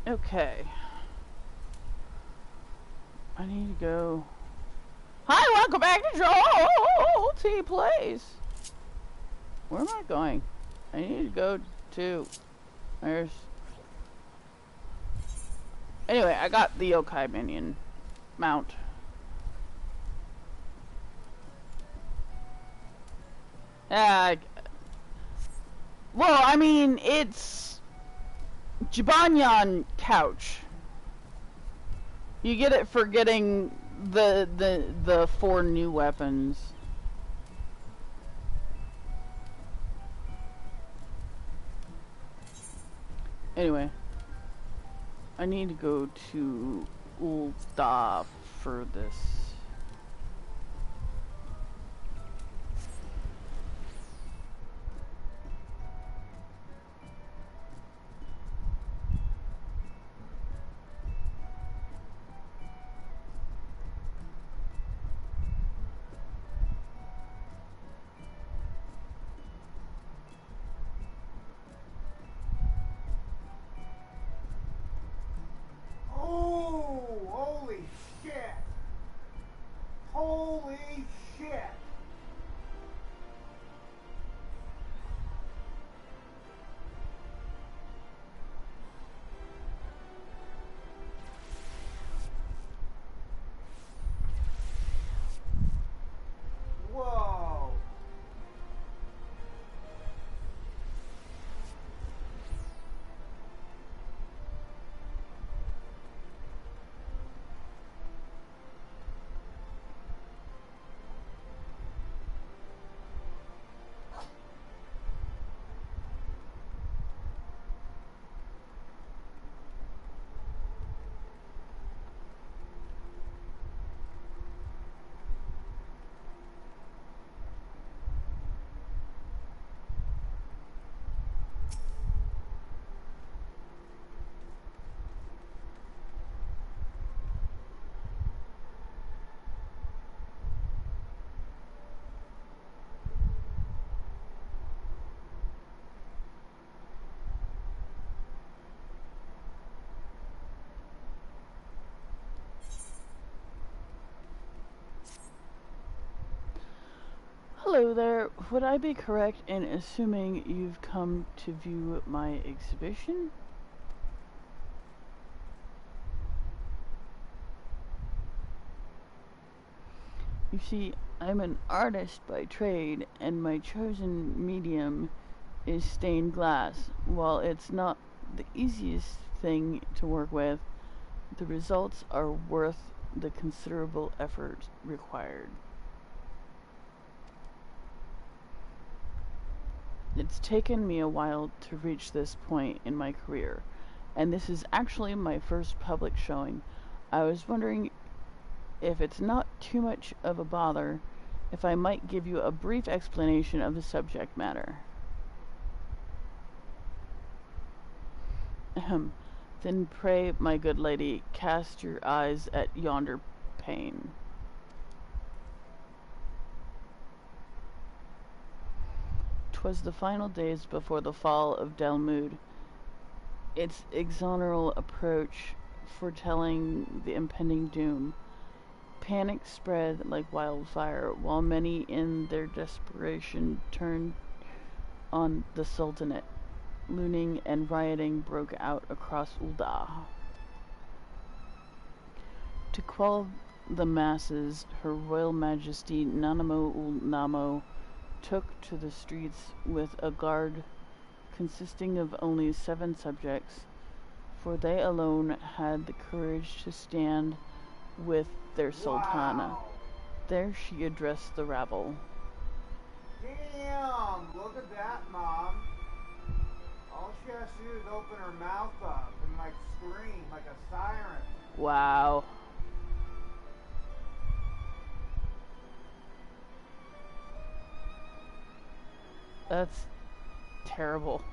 Okay. I need to go. Hi, welcome back to Jolty Plays. Where am I going? I need to go to. There's. Anyway, I got the yokai minion mount. Well, I mean, it's Jibanyan couch. You get it for getting the 4 new weapons. Anyway, I need to go to Ul'dah for this. Holy shit! Whoa! Hello there. Would I be correct in assuming you've come to view my exhibition? You see, I'm an artist by trade, and my chosen medium is stained glass. While it's not the easiest thing to work with, the results are worth the considerable effort required. It's taken me a while to reach this point in my career, and this is actually my first public showing. I was wondering if it's not too much of a bother if I might give you a brief explanation of the subject matter. Ahem. Then pray, my good lady, cast your eyes at yonder pane. 'Twas the final days before the fall of Delmood, its exoneral approach foretelling the impending doom. Panic spread like wildfire, while many in their desperation turned on the Sultanate. Looting and rioting broke out across Ul'dah. To quell the masses, Her Royal Majesty Nanamo Ul'Namo took to the streets with a guard consisting of only 7 subjects, for they alone had the courage to stand with their sultana. Wow. There she addressed the rabble. Damn! Look at that, Mom. All she has to do is open her mouth up and like scream like a siren. Wow. That's terrible.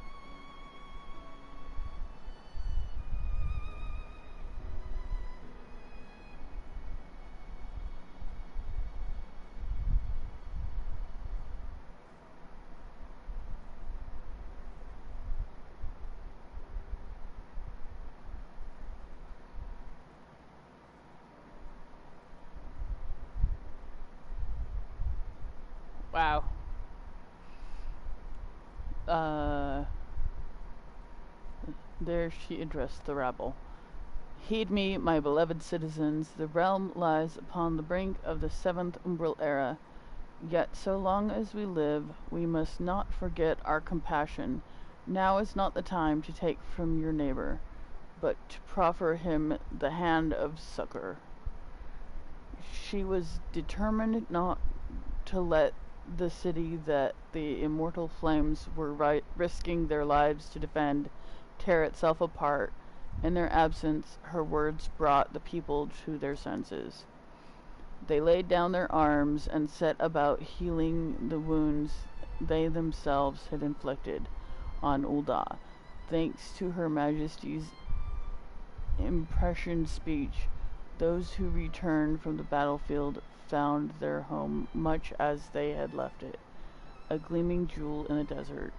Wow. Uh, there she addressed the rabble. Heed me, my beloved citizens, the realm lies upon the brink of the seventh umbral era. Yet so long as we live, we must not forget our compassion. Now is not the time to take from your neighbor, but to proffer him the hand of succor. She was determined not to let the city that the immortal flames were risking their lives to defend tear itself apart. In their absence, her words brought the people to their senses. They laid down their arms and set about healing the wounds they themselves had inflicted on Ul'dah. Thanks to Her Majesty's impassioned speech, those who returned from the battlefield found their home much as they had left it, a gleaming jewel in the desert.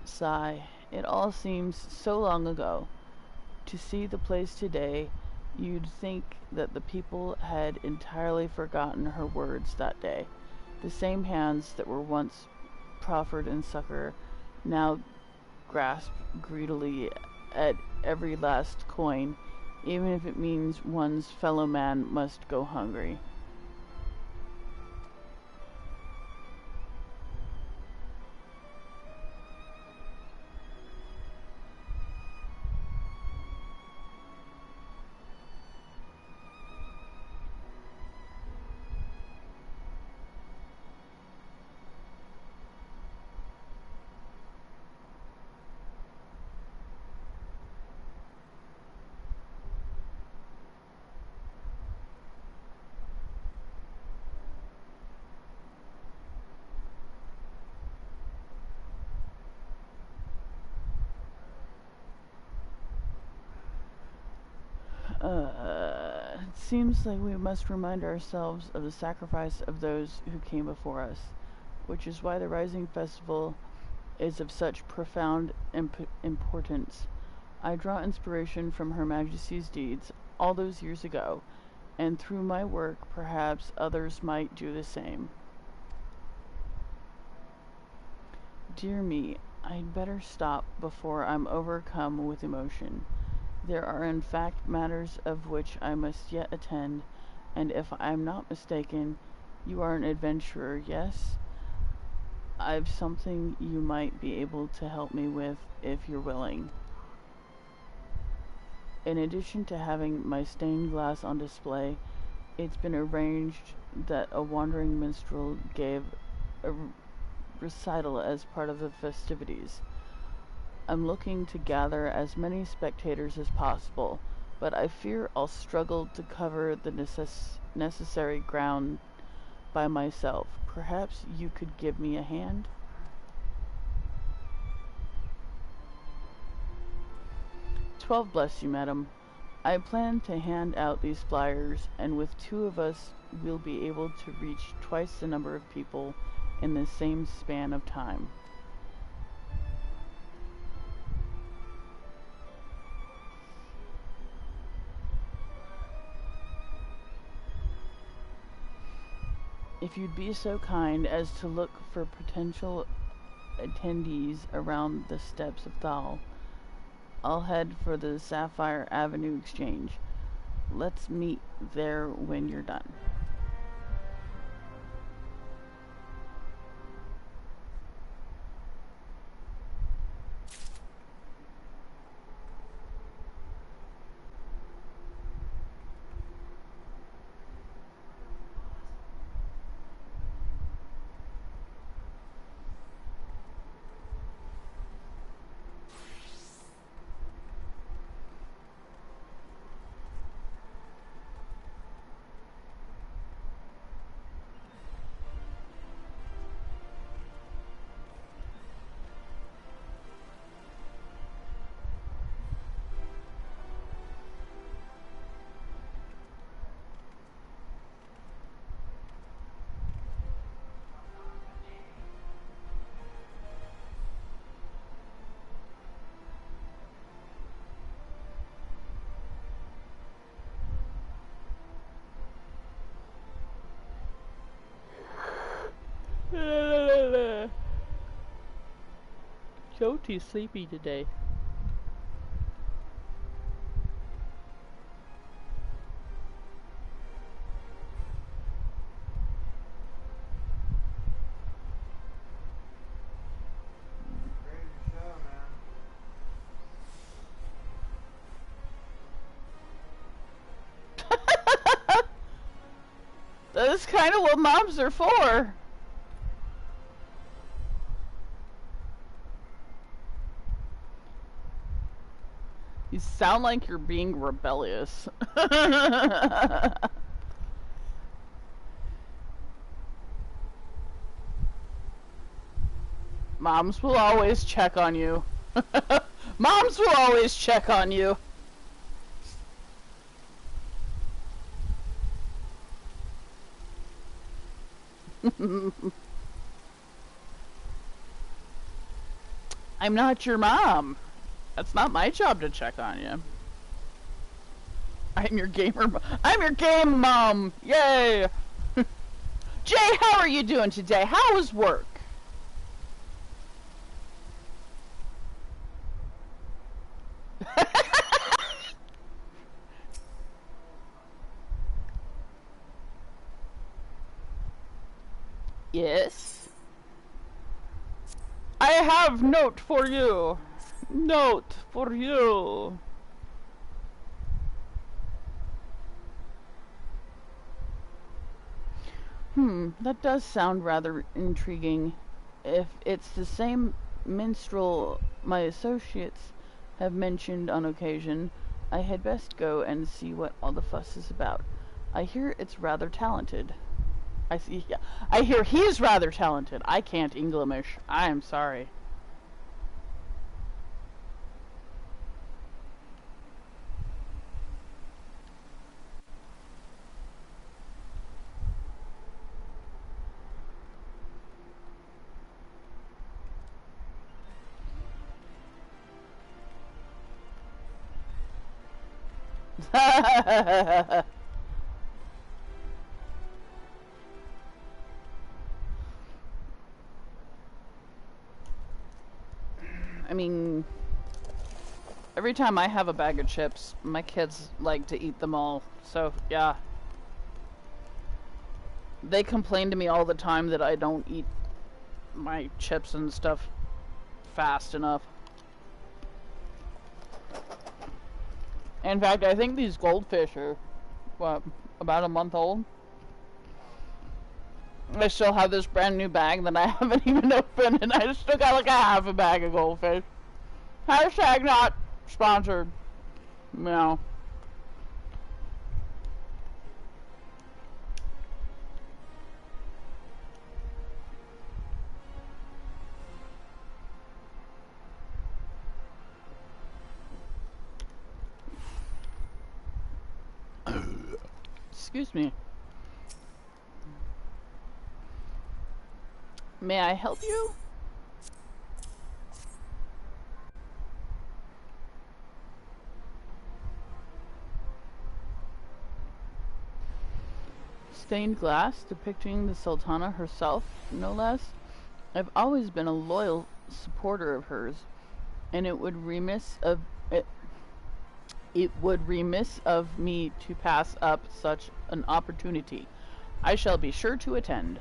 Sigh. It all seems so long ago. To see the place today, you'd think that the people had entirely forgotten her words that day. The same hands that were once proffered in succor now grasp greedily at every last coin, even if it means one's fellow man must go hungry. It seems like we must remind ourselves of the sacrifice of those who came before us, which is why the Rising Festival is of such profound importance. I draw inspiration from Her Majesty's deeds all those years ago, and through my work, perhaps others might do the same. Dear me, I'd better stop before I'm overcome with emotion. There are in fact matters of which I must yet attend, and if I'm not mistaken, you are an adventurer, yes? I've something you might be able to help me with if you're willing. In addition to having my stained glass on display, it's been arranged that a wandering minstrel gave a recital as part of the festivities. I'm looking to gather as many spectators as possible, but I fear I'll struggle to cover the necessary ground by myself. Perhaps you could give me a hand? 12 bless you, madam. I plan to hand out these flyers, and with 2 of us, we'll be able to reach twice the number of people in the same span of time. If you'd be so kind as to look for potential attendees around the steps of Thal, I'll head for the Sapphire Avenue Exchange. Let's meet there when you're done. Jolty's sleepy today. Crazy show, man. That's kind of what moms are for. You sound like you're being rebellious. Moms will always check on you. Moms will always check on you. I'm not your mom. That's not my job to check on you. I'm your gamer. I'm your game mom. Yay! Jay, how are you doing today? How was work? Yes. I have note for you. Note for you. That does sound rather intriguing. If it's the same minstrel my associates have mentioned on occasion, I had best go and see what all the fuss is about. I hear it's rather talented. I hear he's rather talented. I can't English. I am sorry. I mean, every time I have a bag of chips, my kids like to eat them all. So, yeah. They complain to me all the time that I don't eat my chips and stuff fast enough. In fact, I think these goldfish are, what, about a month old? I still have this brand new bag that I haven't even opened, and I still got like a half a bag of goldfish. Hashtag not sponsored. No. Excuse me. May I help you? Stained glass depicting the Sultana herself, no less. I've always been a loyal supporter of hers, and it would remiss of me to pass up such an opportunity. I shall be sure to attend.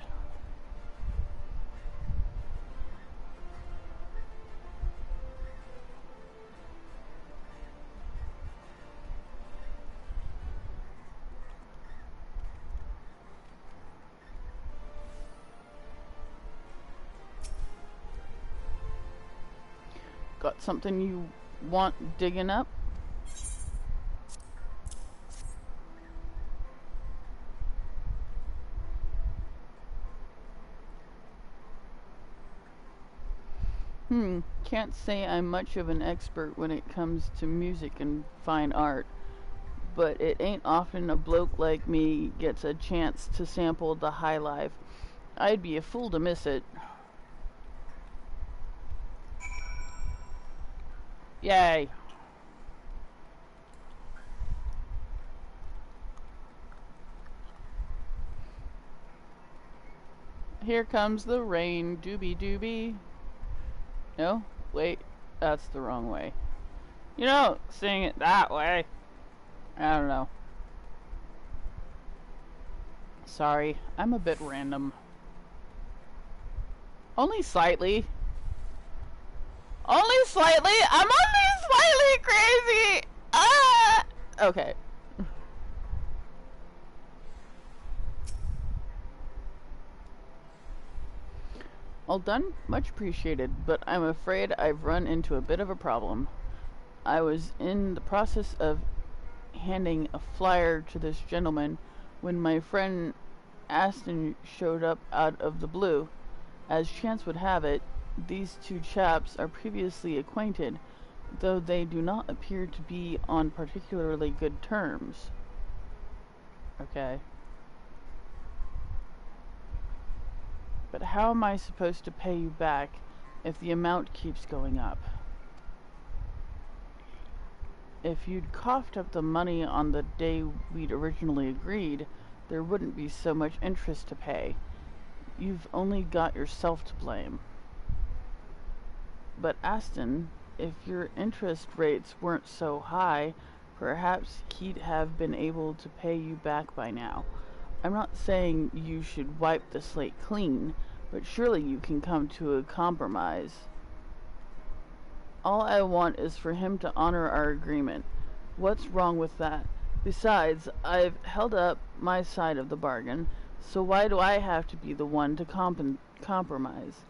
Got something you want digging up? Can't say I'm much of an expert when it comes to music and fine art, but it ain't often a bloke like me gets a chance to sample the high life. I'd be a fool to miss it. Yay. Here comes the rain, doobie doobie. No? Wait, that's the wrong way. You know, saying it that way. I don't know. Sorry, I'm a bit random. Only slightly. Only slightly? I'm only slightly crazy! Ah! Okay. All done? Much appreciated, but I'm afraid I've run into a bit of a problem. I was in the process of handing a flyer to this gentleman when my friend Aston showed up out of the blue. As chance would have it, these two chaps are previously acquainted, though they do not appear to be on particularly good terms. Okay. But how am I supposed to pay you back if the amount keeps going up? If you'd coughed up the money on the day we'd originally agreed, there wouldn't be so much interest to pay. You've only got yourself to blame. But Aston, if your interest rates weren't so high, perhaps he'd have been able to pay you back by now. I'm not saying you should wipe the slate clean, but surely you can come to a compromise. All I want is for him to honor our agreement. What's wrong with that? Besides, I've held up my side of the bargain, so why do I have to be the one to compromise?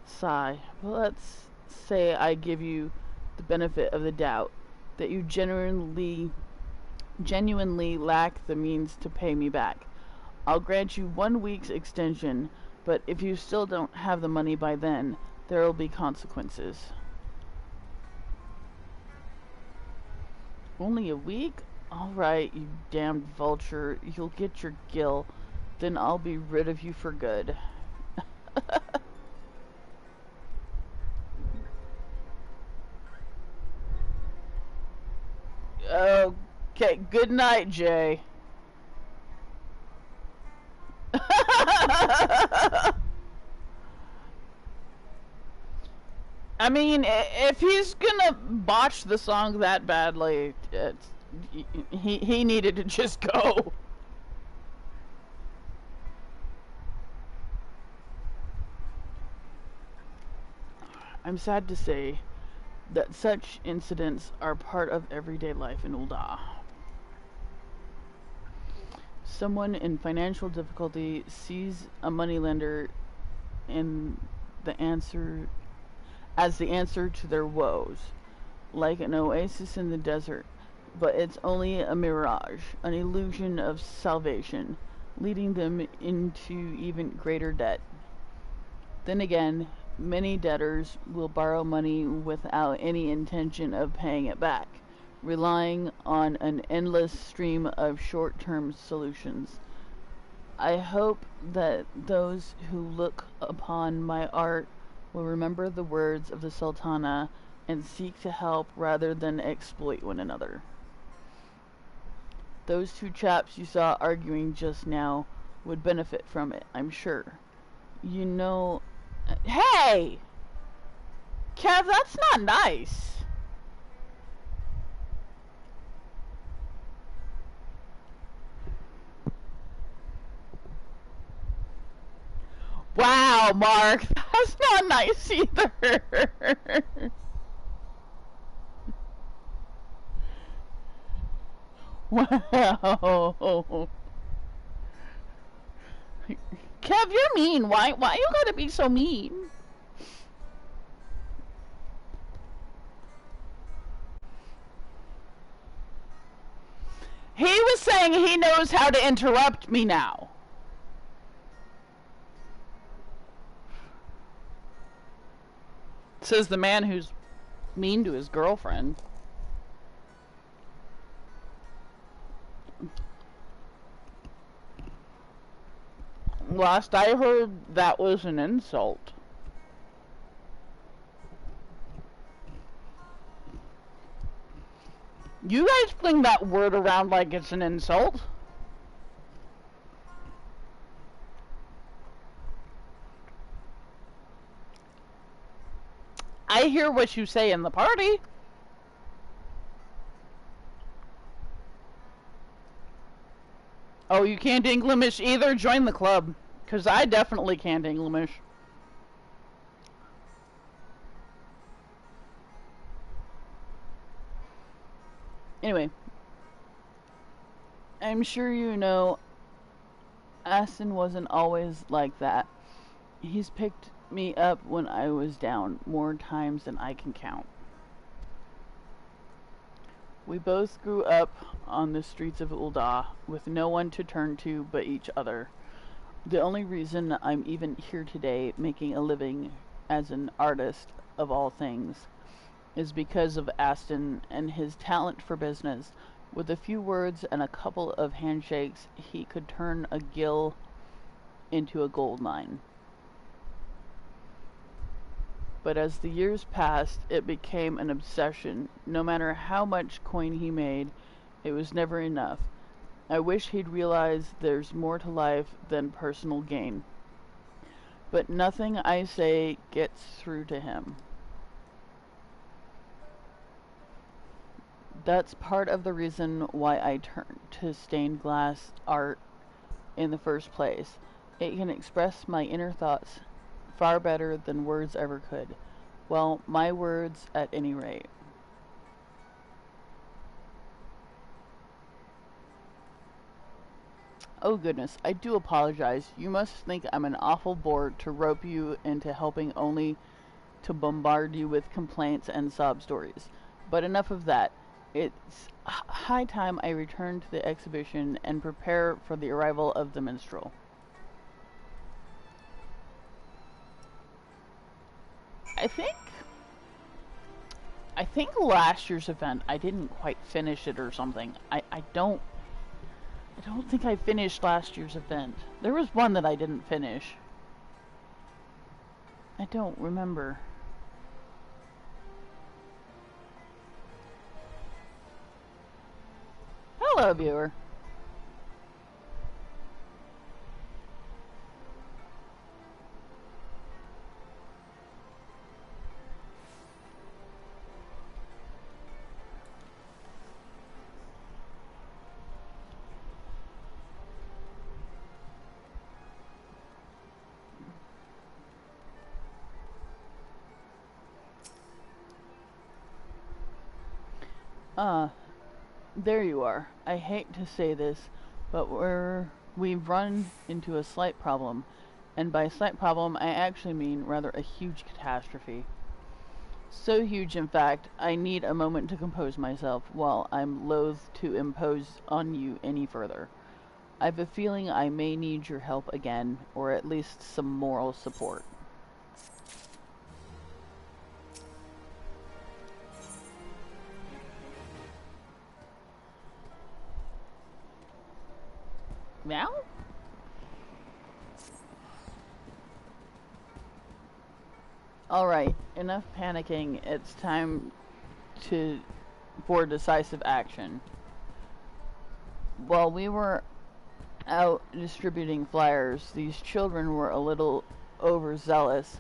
Sigh. Well, let's say I give you the benefit of the doubt, that you genuinely lack the means to pay me back. I'll grant you 1 week's extension, but if you still don't have the money by then, there'll be consequences. Only a week? Alright, you damned vulture. You'll get your gill. Then I'll be rid of you for good. Okay, good night, Jay. I mean, if he's gonna botch the song that badly, he needed to just go. I'm sad to say that such incidents are part of everyday life in Ul'dah. Someone in financial difficulty sees a moneylender in the answer as the answer to their woes, like an oasis in the desert, but it's only a mirage, an illusion of salvation, leading them into even greater debt. Then again, many debtors will borrow money without any intention of paying it back, relying on an endless stream of short-term solutions. I hope that those who look upon my art will remember the words of the Sultana and seek to help rather than exploit one another. Those two chaps you saw arguing just now would benefit from it, I'm sure. You know... Hey! Kev, that's not nice. Wow, Mark, that's not nice either. Wow. Kev, you're mean. Why you gotta be so mean? He was saying he knows how to interrupt me now. Says the man who's mean to his girlfriend. Last I heard, that was an insult. You guys fling that word around like it's an insult. I hear what you say in the party. Oh, you can't English either? Join the club. Because I definitely can't English. Anyway. I'm sure you know Aston wasn't always like that. He's picked me up when I was down more times than I can count. We both grew up on the streets of Ul'dah with no one to turn to but each other. The only reason I'm even here today making a living as an artist of all things is because of Aston and his talent for business. With a few words and a couple of handshakes, he could turn a gill into a gold mine. But as the years passed, it became an obsession. No matter how much coin he made, it was never enough. I wish he'd realize there's more to life than personal gain. But nothing I say gets through to him. That's part of the reason why I turned to stained glass art in the first place. It can express my inner thoughts far better than words ever could. Well, my words at any rate. Oh goodness, I do apologize. You must think I'm an awful bore to rope you into helping only to bombard you with complaints and sob stories. But enough of that. It's high time I return to the exhibition and prepare for the arrival of the minstrel. I think last year's event I didn't quite finish it or something. I don't think I finished last year's event. There was one that I didn't finish. I don't remember. Hello, viewer. There you are. I hate to say this, but we've run into a slight problem. And by slight problem, I actually mean rather a huge catastrophe. So huge, in fact, I need a moment to compose myself while I'm loath to impose on you any further. I've a feeling I may need your help again, or at least some moral support. Now? Alright, enough panicking. It's time for decisive action. While we were out distributing flyers, these children were a little overzealous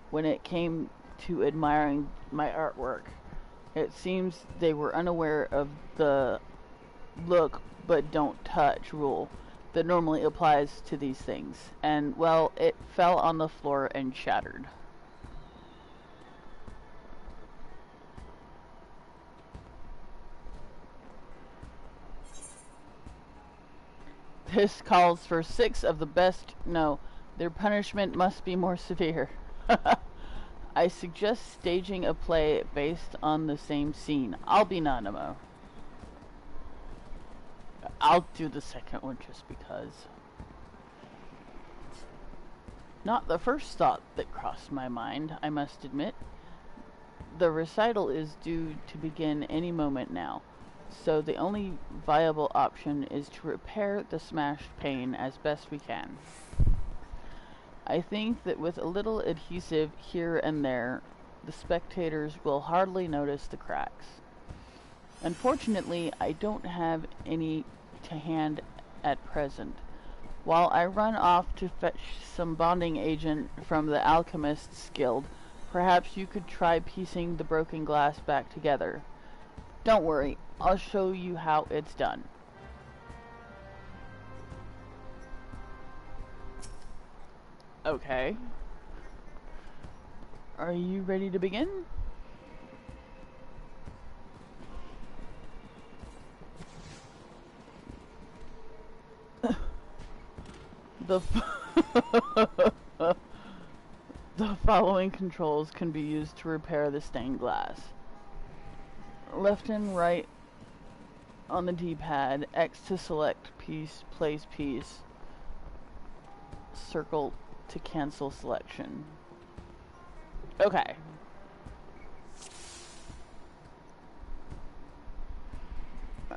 when it came to admiring my artwork. It seems they were unaware of the look but don't touch rule that normally applies to these things, and well, it fell on the floor and shattered. This calls for 6 of the best. No, their punishment must be more severe. I suggest staging a play based on the same scene. I'll be Nanamo. I'll do the second one just because. Not the first thought that crossed my mind, I must admit. The recital is due to begin any moment now, so the only viable option is to repair the smashed pane as best we can. I think that with a little adhesive here and there, the spectators will hardly notice the cracks. Unfortunately, I don't have any to hand at present. While I run off to fetch some bonding agent from the Alchemists Guild, Perhaps you could try piecing the broken glass back together. Don't worry, I'll show you how it's done. Okay. Are you ready to begin? The the following controls can be used to repair the stained glass. Left and right on the D-pad, X to select piece, place piece, circle to cancel selection. Okay.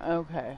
Okay.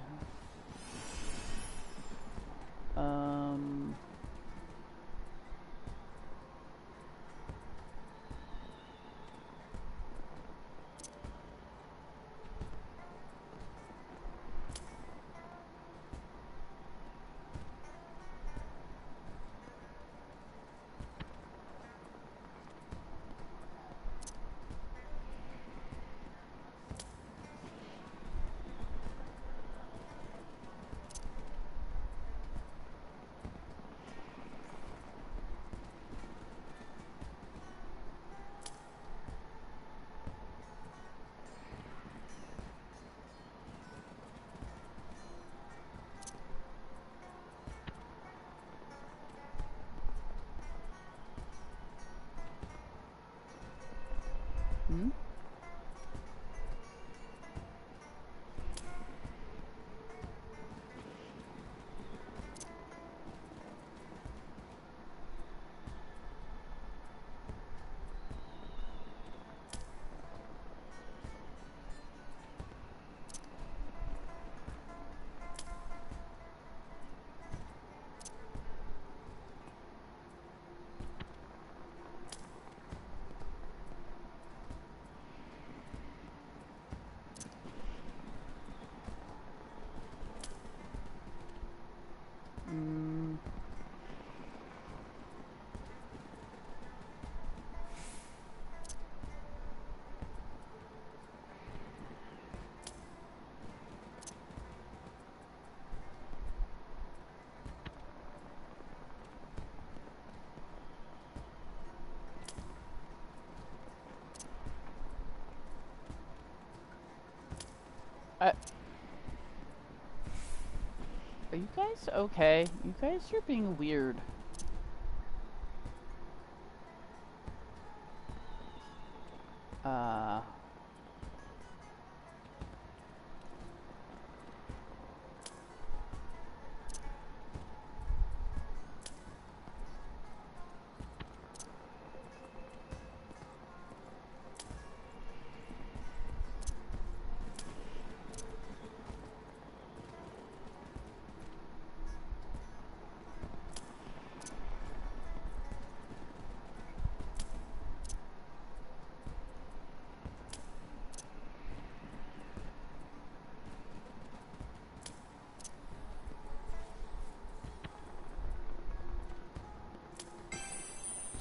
Hmm? Are you guys okay? You guys are being weird.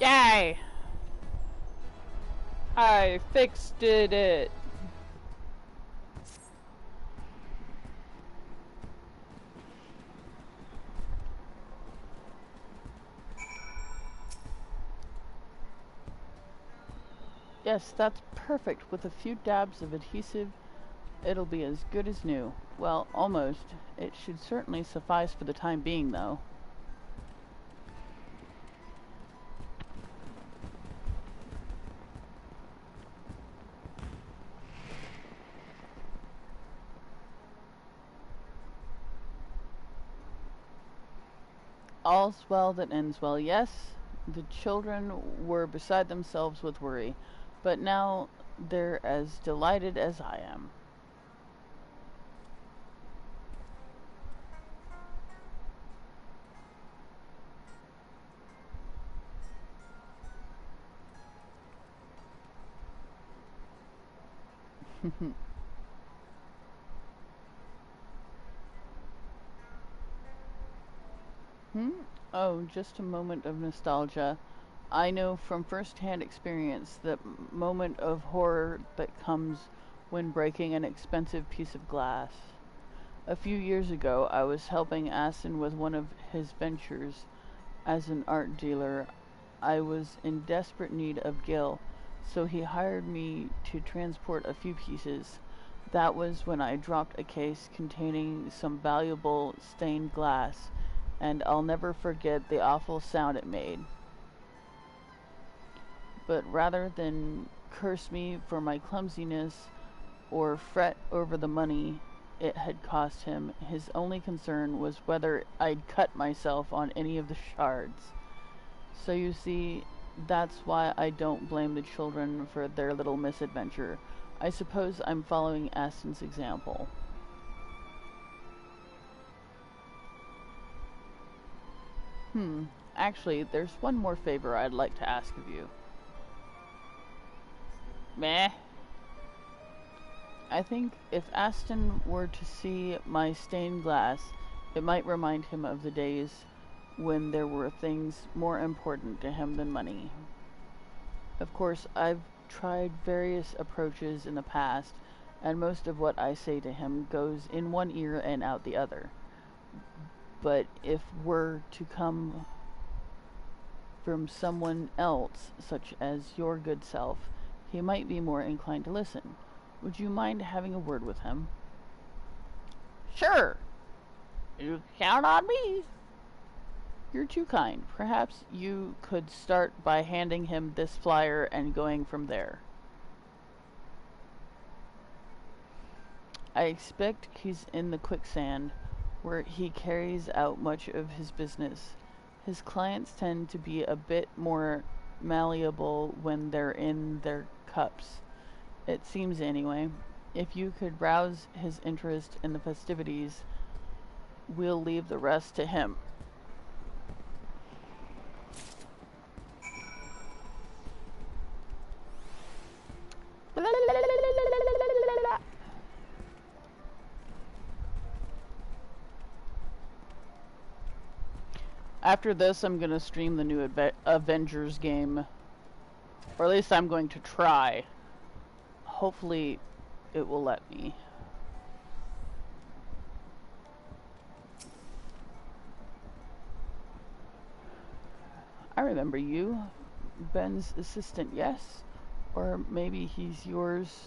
Yay! I fixed it! Yes, that's perfect. With a few dabs of adhesive, it'll be as good as new. Well, almost. It should certainly suffice for the time being, though. All's well that ends well. Yes, the children were beside themselves with worry, but now they're as delighted as I am. Hmm? Oh, just a moment of nostalgia. I know from first-hand experience the moment of horror that comes when breaking an expensive piece of glass. A few years ago, I was helping Aston with one of his ventures as an art dealer. I was in desperate need of Gil, so he hired me to transport a few pieces. That was when I dropped a case containing some valuable stained glass, and I'll never forget the awful sound it made. But rather than curse me for my clumsiness or fret over the money it had cost him, his only concern was whether I'd cut myself on any of the shards. So you see, that's why I don't blame the children for their little misadventure. I suppose I'm following Aston's example. Actually, there's one more favor I'd like to ask of you. Meh. I think if Aston were to see my stained glass, it might remind him of the days when there were things more important to him than money. Of course, I've tried various approaches in the past, and most of what I say to him goes in one ear and out the other. But if were to come from someone else, such as your good self, he might be more inclined to listen. Would you mind having a word with him? Sure. You count on me. You're too kind. Perhaps you could start by handing him this flyer and going from there. I expect he's in the quicksand, where he carries out much of his business. His clients tend to be a bit more malleable when they're in their cups. It seems anyway. If you could rouse his interest in the festivities, we'll leave the rest to him. After this, I'm gonna stream the new Avengers game. Or at least I'm going to try. Hopefully, it will let me. I remember you. Ben's assistant, yes? Or maybe he's yours.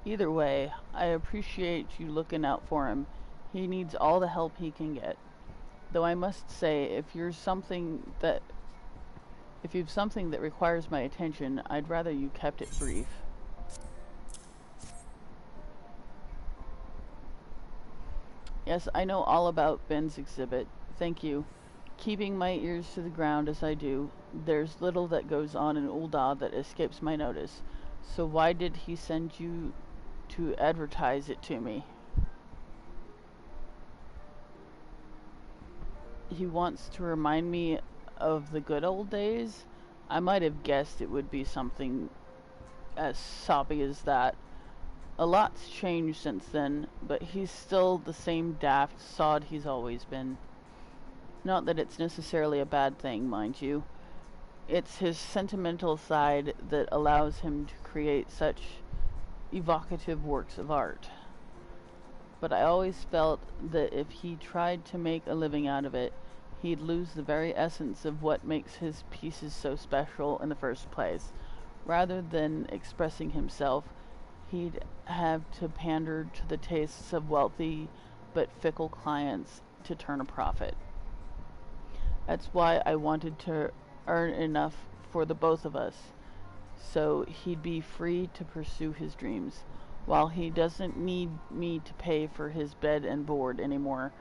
Either way, I appreciate you looking out for him. He needs all the help he can get. Though I must say, if you've something that requires my attention, I'd rather you kept it brief. Yes, I know all about Ben's exhibit. Thank you. Keeping my ears to the ground as I do, there's little that goes on in Ul'dah that escapes my notice. So why did he send you to advertise it to me? He wants to remind me of the good old days? I might have guessed it would be something as soppy as that. A lot's changed since then, but he's still the same daft sod he's always been. Not that it's necessarily a bad thing, mind you. It's his sentimental side that allows him to create such evocative works of art. But I always felt that if he tried to make a living out of it, he'd lose the very essence of what makes his pieces so special in the first place. Rather than expressing himself, he'd have to pander to the tastes of wealthy but fickle clients to turn a profit. That's why I wanted to earn enough for the both of us, so he'd be free to pursue his dreams. While he doesn't need me to pay for his bed and board anymore,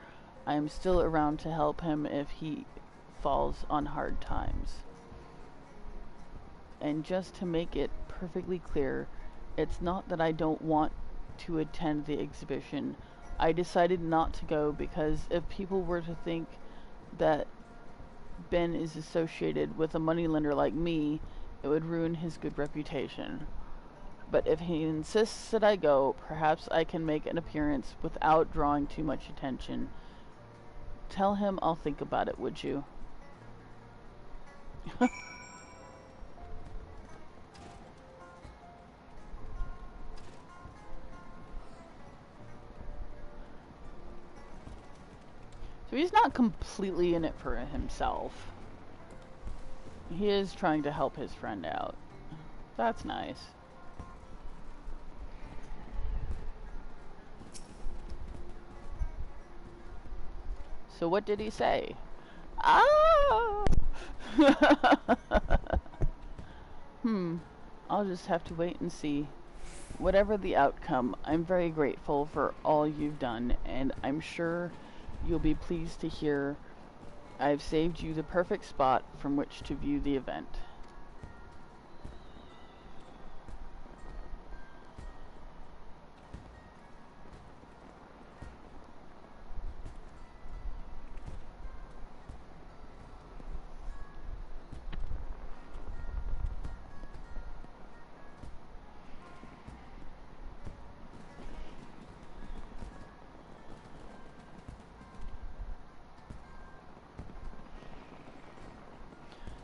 I am still around to help him if he falls on hard times. And just to make it perfectly clear, it's not that I don't want to attend the exhibition. I decided not to go because if people were to think that Ben is associated with a moneylender like me, it would ruin his good reputation. But if he insists that I go, perhaps I can make an appearance without drawing too much attention. Tell him I'll think about it, would you? So he's not completely in it for himself. He is trying to help his friend out. That's nice. So what did he say? Ah! I'll just have to wait and see. Whatever the outcome, I'm very grateful for all you've done, and I'm sure you'll be pleased to hear I've saved you the perfect spot from which to view the event.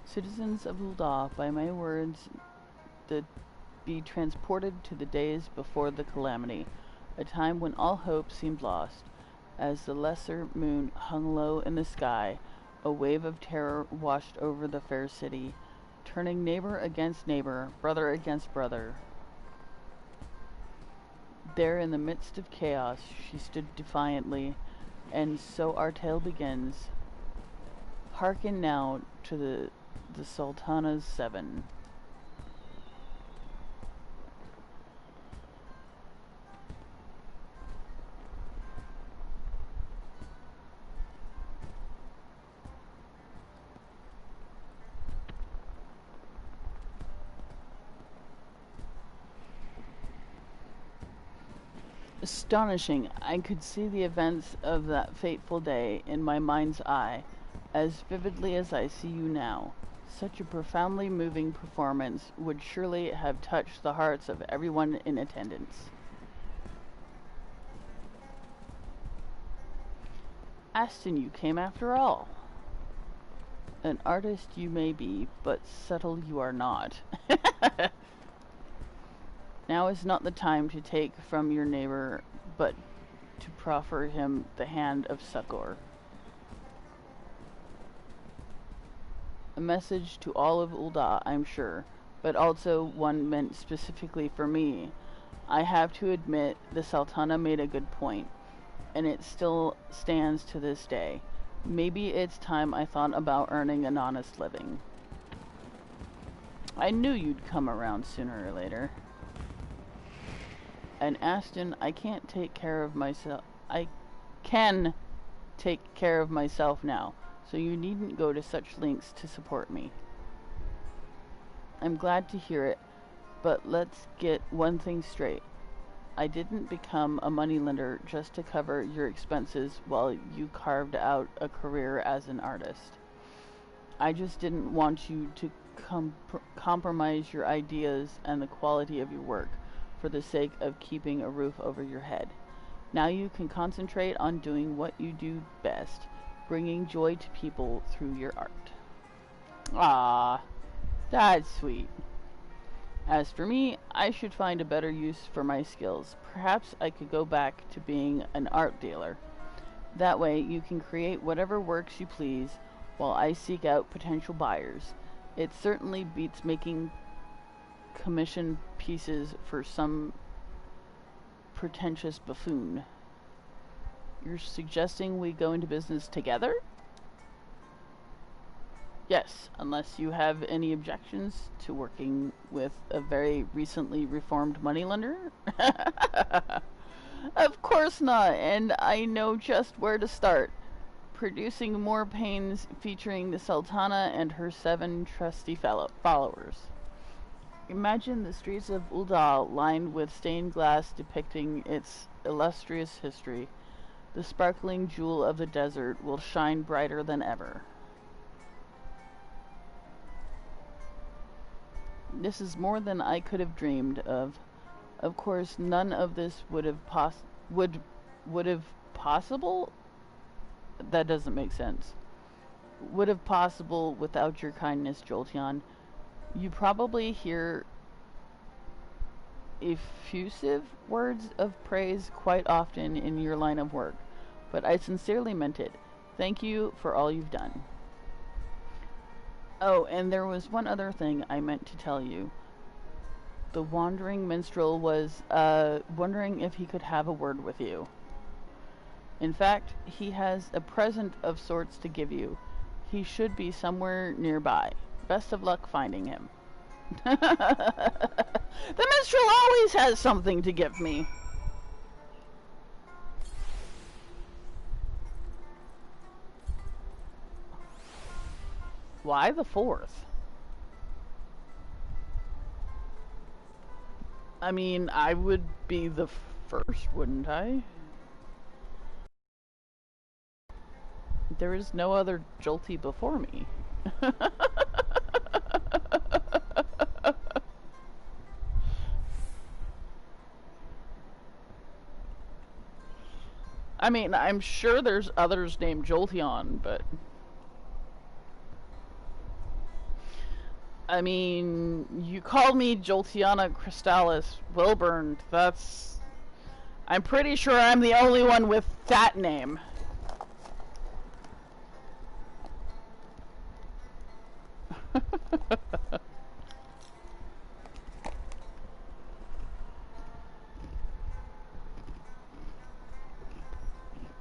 Citizens of Ul'dah, by my words, that be transported to the days before the calamity, a time when all hope seemed lost. As the lesser moon hung low in the sky, a wave of terror washed over the fair city, turning neighbor against neighbor, brother against brother. There in the midst of chaos she stood defiantly, and so our tale begins. Hearken now to the Sultana's 7. Astonishing, I could see the events of that fateful day in my mind's eye, as vividly as I see you now. Such a profoundly moving performance would surely have touched the hearts of everyone in attendance. Aston, you came after all. An artist you may be, but subtle you are not. Now is not the time to take from your neighbor, but to proffer him the hand of succor. A message to all of Ul'dah, I'm sure, but also one meant specifically for me. I have to admit, the Sultana made a good point, and it still stands to this day. Maybe it's time I thought about earning an honest living. I knew you'd come around sooner or later. And Aston, I can take care of myself now, so you needn't go to such lengths to support me. I'm glad to hear it, but let's get one thing straight. I didn't become a moneylender just to cover your expenses while you carved out a career as an artist. I just didn't want you to compromise your ideas and the quality of your work for the sake of keeping a roof over your head. Now you can concentrate on doing what you do best, bringing joy to people through your art. Ah, that's sweet. As for me, I should find a better use for my skills. Perhaps I could go back to being an art dealer. That way you can create whatever works you please while I seek out potential buyers. It certainly beats making commission pieces for some pretentious buffoon. You're suggesting we go into business together? Yes, unless you have any objections to working with a very recently reformed moneylender? Of course not, and I know just where to start. Producing more paintings featuring the Sultana and her 7 trusty followers. Imagine the streets of Ul'dah lined with stained glass depicting its illustrious history. The sparkling jewel of the desert will shine brighter than ever. This is more than I could have dreamed of. Of course, none of this would have possible. That doesn't make sense. would have possible without your kindness, Jolteon. You probably hear effusive words of praise quite often in your line of work, but I sincerely meant it. Thank you for all you've done. Oh, and there was one other thing I meant to tell you. The wandering minstrel was wondering if he could have a word with you. In fact, he has a present of sorts to give you. He should be somewhere nearby. Best of luck finding him. The minstrel always has something to give me. Why the fourth? I mean, I would be the first, wouldn't I? There is no other Jolty before me. I mean, I'm sure there's others named Jolteon, but... I mean, you called me Jolteana Crystallis Wilburn. That's... I'm pretty sure I'm the only one with that name.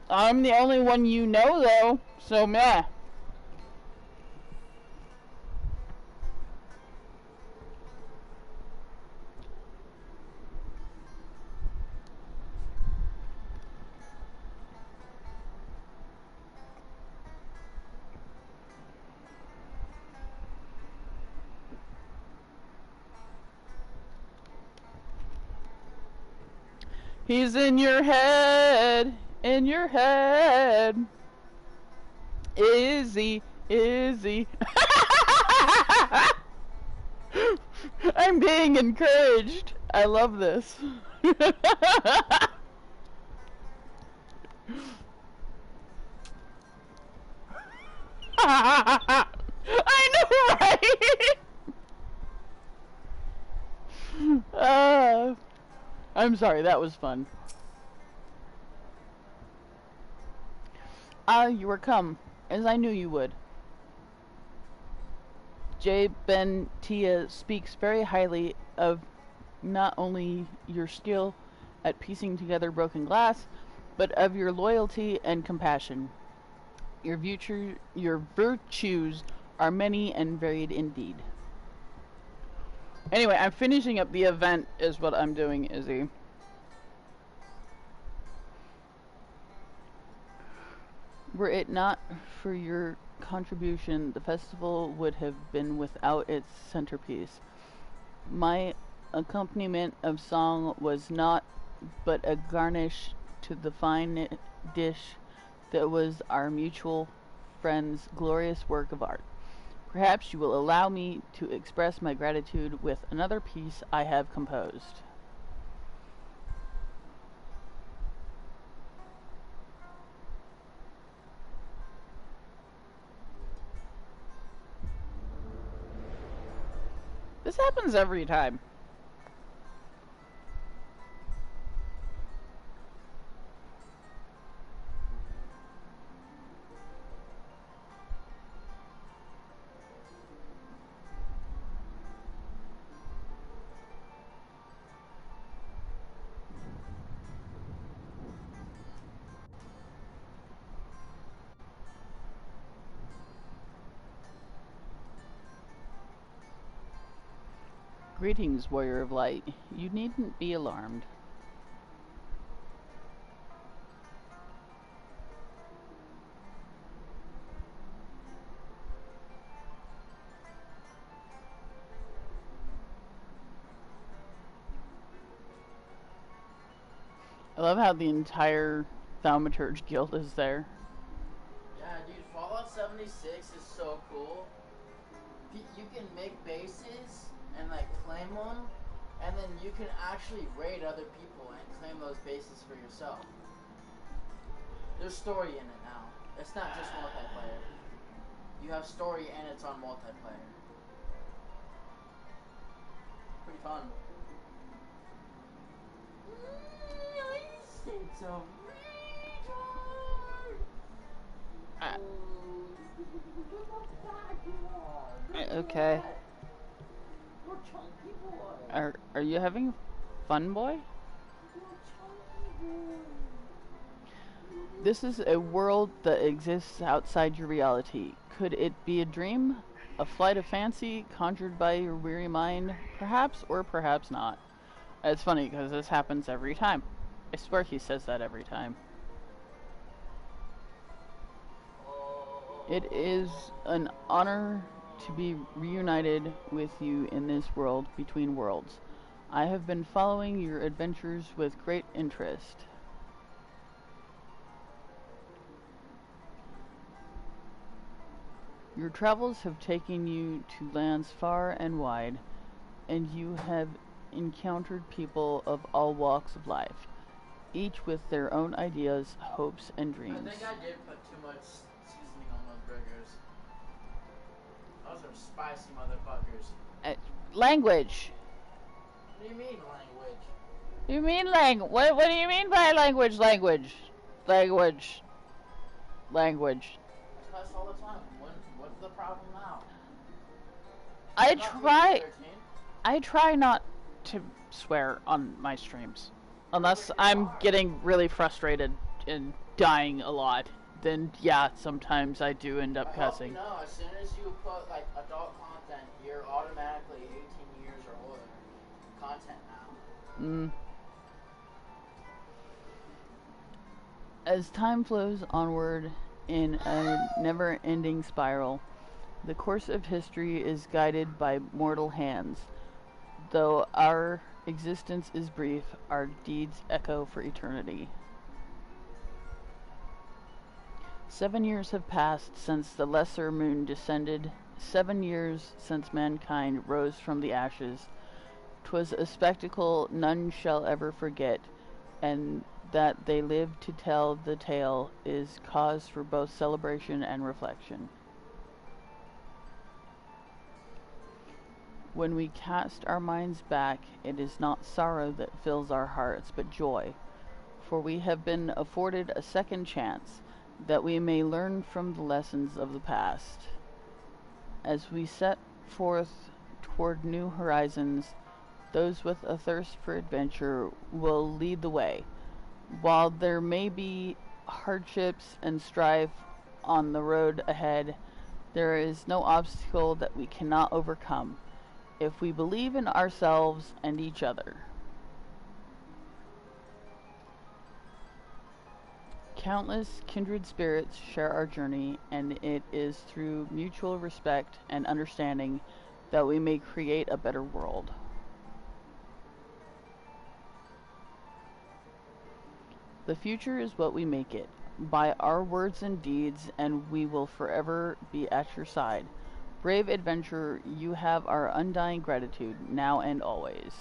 I'm the only one you know, though, so meh. He's in your head, in your head. Izzy, Izzy. I'm being encouraged. I love this. I know, right? I'm sorry, that was fun. You were come, as I knew you would. J. Ben Tia speaks very highly of not only your skill at piecing together broken glass, but of your loyalty and compassion. Your virtues are many and varied indeed. Anyway, I'm finishing up the event is what I'm doing, Izzy. Were it not for your contribution, the festival would have been without its centerpiece. My accompaniment of song was not but a garnish to the fine dish that was our mutual friend's glorious work of art. Perhaps you will allow me to express my gratitude with another piece I have composed. This happens every time. Greetings, Warrior of Light. You needn't be alarmed. I love how the entire Thaumaturge Guild is there. Yeah, dude, Fallout 76 is so cool. You can make bases and like claim them, and then you can actually raid other people and claim those bases for yourself. There's story in it now. It's not just multiplayer. You have story and it's on multiplayer. Pretty fun. It's a Okay. Are you having fun, boy? This is a world that exists outside your reality. Could it be a dream? A flight of fancy conjured by your weary mind? Perhaps or perhaps not. It's funny because this happens every time. I swear he says that every time. It is an honor to be reunited with you in this world between worlds. I have been following your adventures with great interest. Your travels have taken you to lands far and wide, and you have encountered people of all walks of life, each with their own ideas, hopes, and dreams. I think I did put too much seasoning on those burgers. Those are spicy motherfuckers. Language. What do you mean language? You mean what do you mean by language? Language. Language. Language. I cuss all the time. What's the problem now? I try not to swear on my streams. Unless I'm getting really frustrated and dying a lot. Then yeah, sometimes I do end up cussing. No, as soon as you put like adult content, you're automatically 18 years or older content now. As time flows onward in a never-ending spiral, the course of history is guided by mortal hands. Though our existence is brief, our deeds echo for eternity. 7 years have passed since the lesser moon descended, 7 years since mankind rose from the ashes. 'Twas a spectacle none shall ever forget, and that they lived to tell the tale is cause for both celebration and reflection. When we cast our minds back, it is not sorrow that fills our hearts, but joy, for we have been afforded a second chance, that we may learn from the lessons of the past. As we set forth toward new horizons, those with a thirst for adventure will lead the way. While there may be hardships and strife on the road ahead, there is no obstacle that we cannot overcome, if we believe in ourselves and each other. Countless kindred spirits share our journey, and it is through mutual respect and understanding that we may create a better world. The future is what we make it, by our words and deeds, and we will forever be at your side. Brave adventurer, you have our undying gratitude, now and always.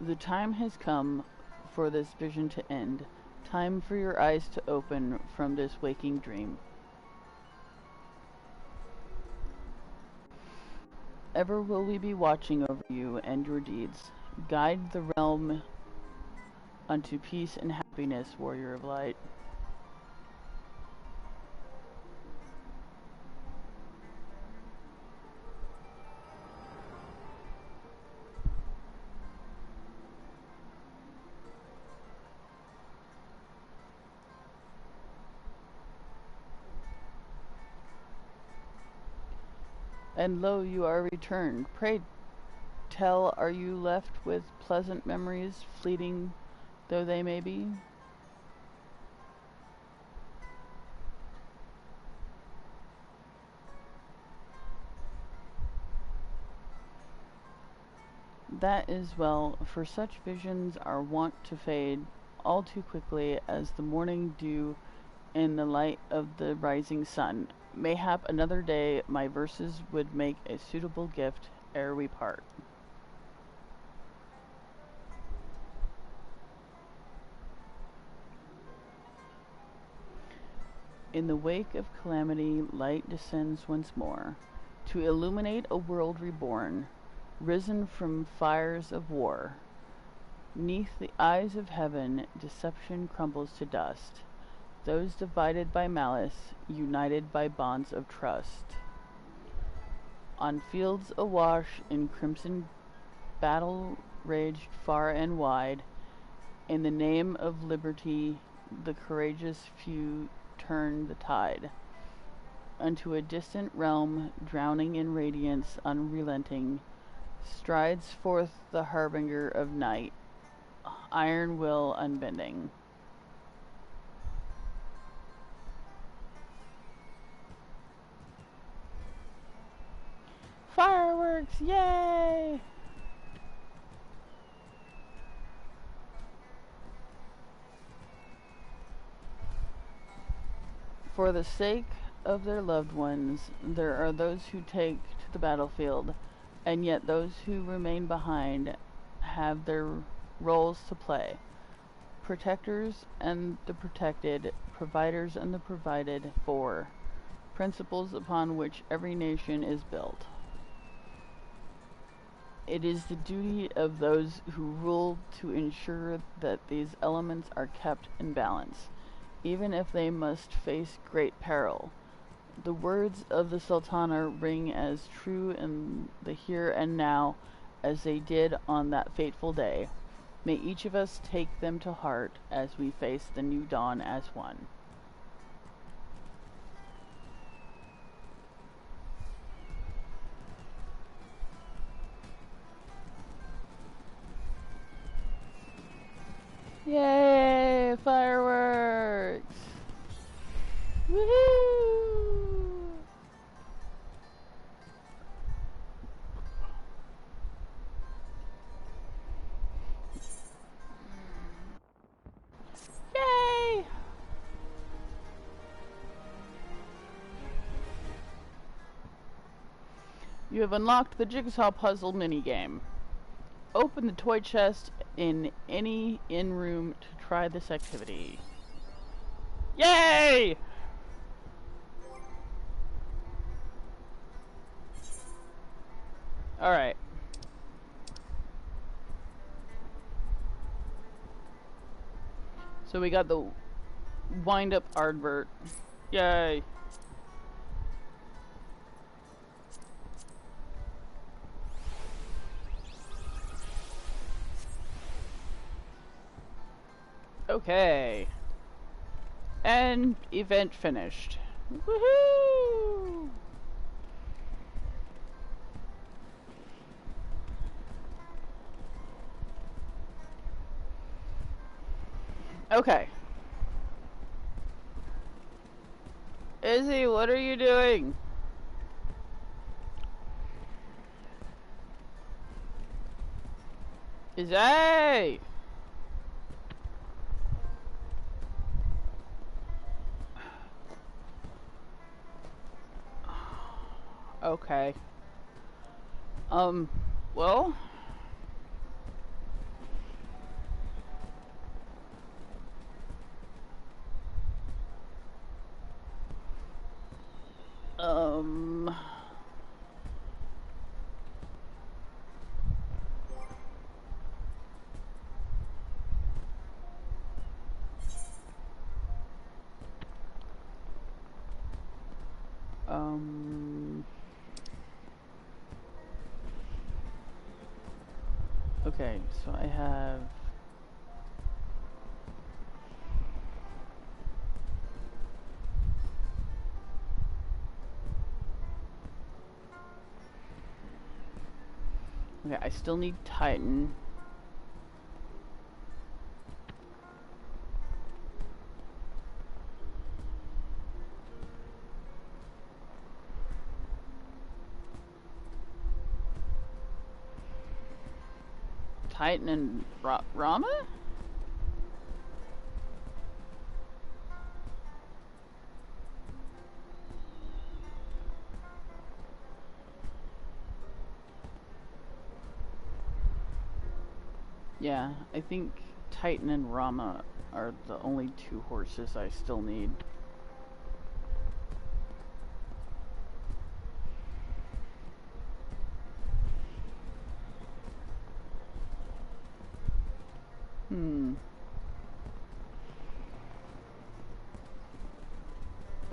The time has come for this vision to end, time for your eyes to open from this waking dream. Ever will we be watching over you and your deeds. Guide the realm unto peace and happiness, warrior of light. And lo, you are returned. Pray tell, are you left with pleasant memories, fleeting though they may be? That is well, for such visions are wont to fade all too quickly as the morning dew in the light of the rising sun. Mayhap another day my verses would make a suitable gift ere we part. In the wake of calamity, light descends once more, to illuminate a world reborn, risen from fires of war. 'Neath the eyes of heaven, deception crumbles to dust. Those divided by malice, united by bonds of trust. On fields awash in crimson, battle raged far and wide. In the name of liberty, the courageous few turn the tide unto a distant realm, drowning in radiance unrelenting. Strides forth the harbinger of night, iron will unbending. Fireworks, yay! For the sake of their loved ones, there are those who take to the battlefield, and yet those who remain behind have their roles to play. Protectors and the protected, providers and the provided for, principles upon which every nation is built. It is the duty of those who rule to ensure that these elements are kept in balance, even if they must face great peril. The words of the Sultana ring as true in the here and now as they did on that fateful day. May each of us take them to heart as we face the new dawn as one. Yay! Fireworks! Woohoo! Yay! You have unlocked the jigsaw puzzle minigame. Open the toy chest in any in-room to try this activity. Yay! Alright. So we got the wind-up aardvert. Yay! Okay. And event finished. Woohoo! Okay. Izzy, what are you doing? Izzy! Okay. Well... Um... Okay, so I have... Okay, I still need Titan. Titan and Rama? Yeah, I think Titan and Rama are the only two horses I still need.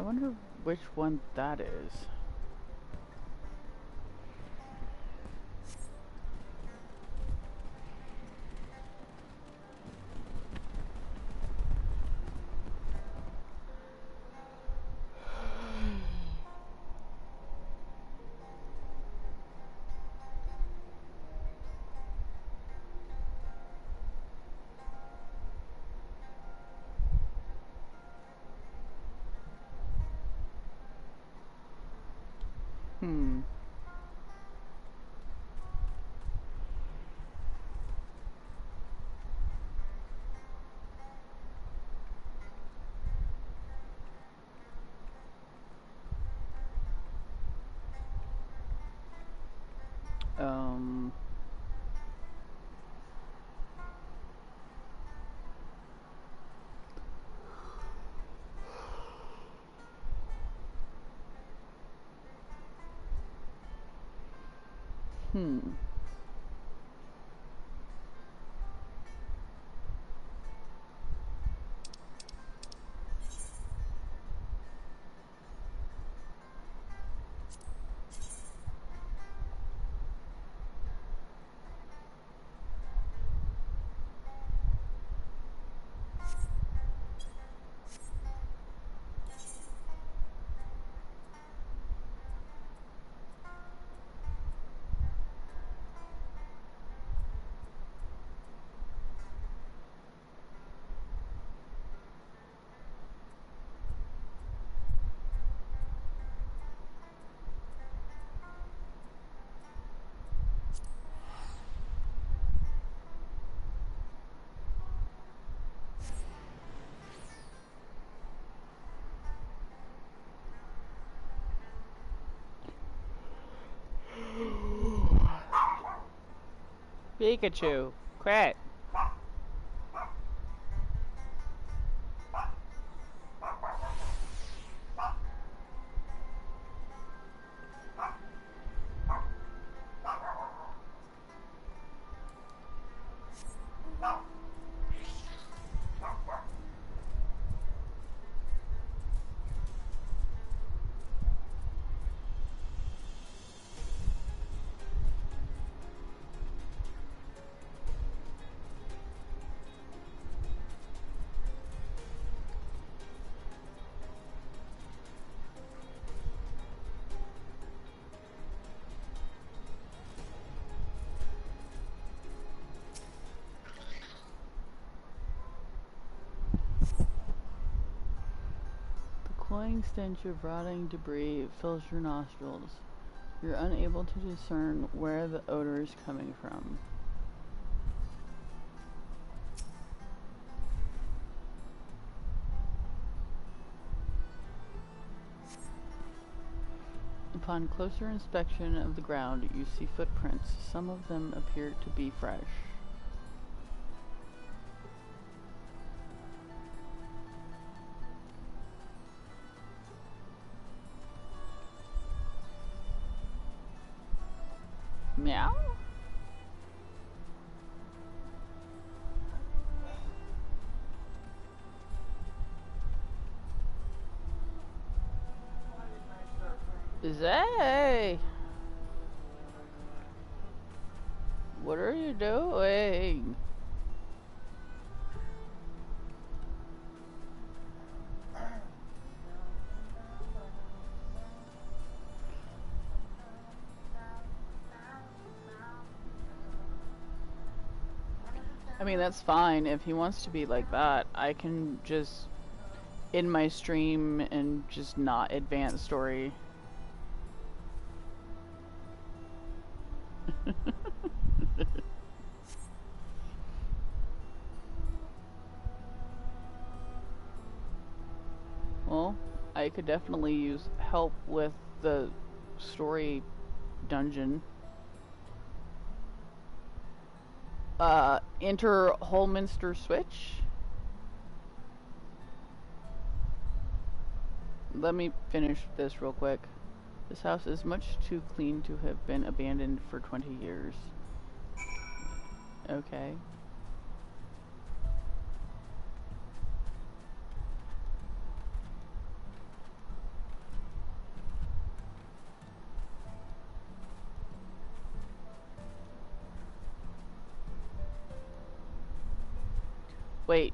I wonder which one that is. Hmm. Um. Hmm. Pikachu, quit. The cloying stench of rotting debris fills your nostrils. You're unable to discern where the odor is coming from. Upon closer inspection of the ground, you see footprints. Some of them appear to be fresh. Meow? Zay! What are you doing? I mean, that's fine. If he wants to be like that, I can just, in my stream, and just not advance story. Well, I could definitely use help with the story dungeon. Enter Holminster Switch. Let me finish this real quick. This house is much too clean to have been abandoned for 20 years. Okay. Wait,